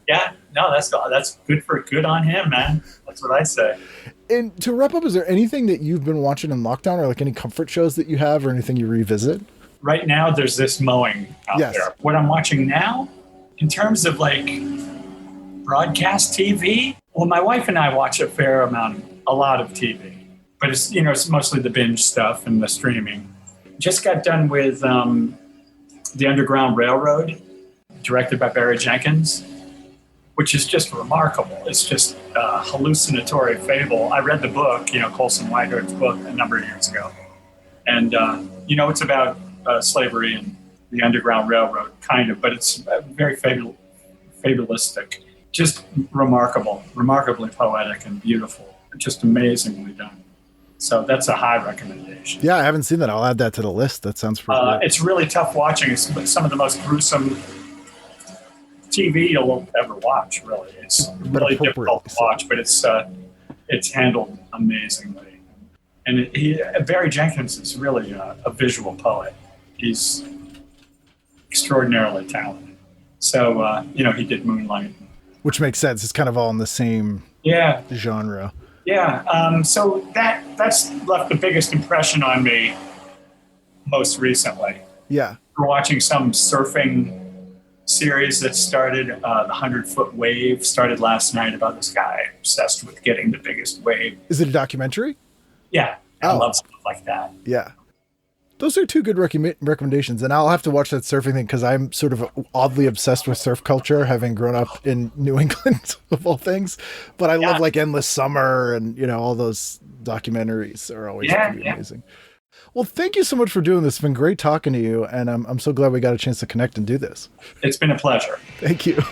S6: Yeah, no, that's good on him, man. That's what I say.
S4: And to wrap up, is there anything that you've been watching in lockdown, or like any comfort shows that you have, or anything you revisit? Right
S6: now, there's this mowing out there. What I'm watching now, in terms of like broadcast TV, well, my wife and I watch a lot of TV, but it's mostly the binge stuff and the streaming. Just got done with The Underground Railroad, directed by Barry Jenkins, which is just remarkable. It's just a hallucinatory fable. I read the book, Colson Whitehead's book, a number of years ago. And, it's about slavery and the Underground Railroad, kind of, but it's very fabulistic. Just remarkably poetic and beautiful. Just amazingly done. So that's a high recommendation.
S4: Yeah, I haven't seen that. I'll add that to the list. That sounds pretty good.
S6: It's really tough watching. It's some of the most gruesome TV you'll ever watch, really. It's really difficult to watch, but it's handled amazingly. And Barry Jenkins is really a visual poet. He's extraordinarily talented. So, he did Moonlight.
S4: Which makes sense. It's kind of all in the same genre.
S6: Yeah. So that's left the biggest impression on me most recently.
S4: Yeah.
S6: We're watching some surfing series that started, the 100-Foot Wave started last night, about this guy obsessed with getting the biggest wave.
S4: Is it a documentary?
S6: Yeah. I love stuff like that.
S4: Yeah. Those are two good recommendations, and I'll have to watch that surfing thing because I'm sort of oddly obsessed with surf culture, having grown up in New England, of all things. But I love like Endless Summer and, all those documentaries are always pretty amazing. Well, thank you so much for doing this. It's been great talking to you, and I'm so glad we got a chance to connect and do this.
S6: It's been a pleasure.
S4: Thank you.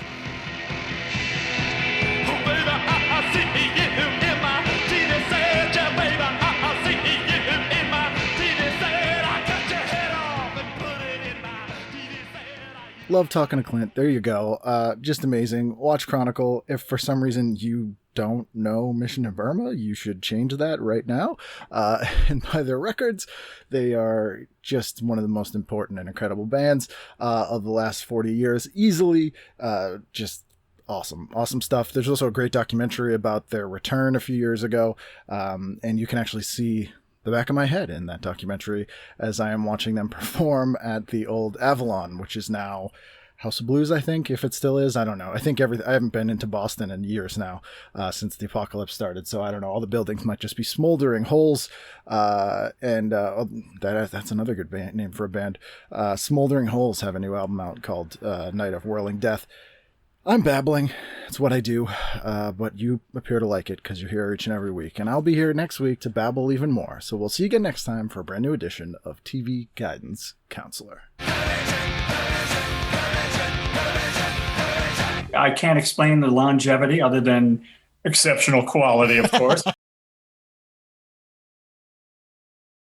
S4: Love talking to Clint. There you go. Just amazing. Watch Chronicle. If for some reason you don't know Mission to Burma, you should change that right now. And buy their records. They are just one of the most important and incredible bands of the last 40 years. Easily. Just awesome stuff. There's also a great documentary about their return a few years ago. And you can actually see the back of my head in that documentary as I am watching them perform at the old Avalon, which is now House of Blues, I think, if it still is. I don't know. I think I haven't been into Boston in years now, since the apocalypse started. So I don't know. All the buildings might just be smoldering holes. That's another good name for a band. Smoldering Holes have a new album out called Night of Whirling Death. I'm babbling. It's what I do. But you appear to like it because you're here each and every week. And I'll be here next week to babble even more. So we'll see you again next time for a brand new edition of TV Guidance Counselor.
S6: I can't explain the longevity other than exceptional quality, of course.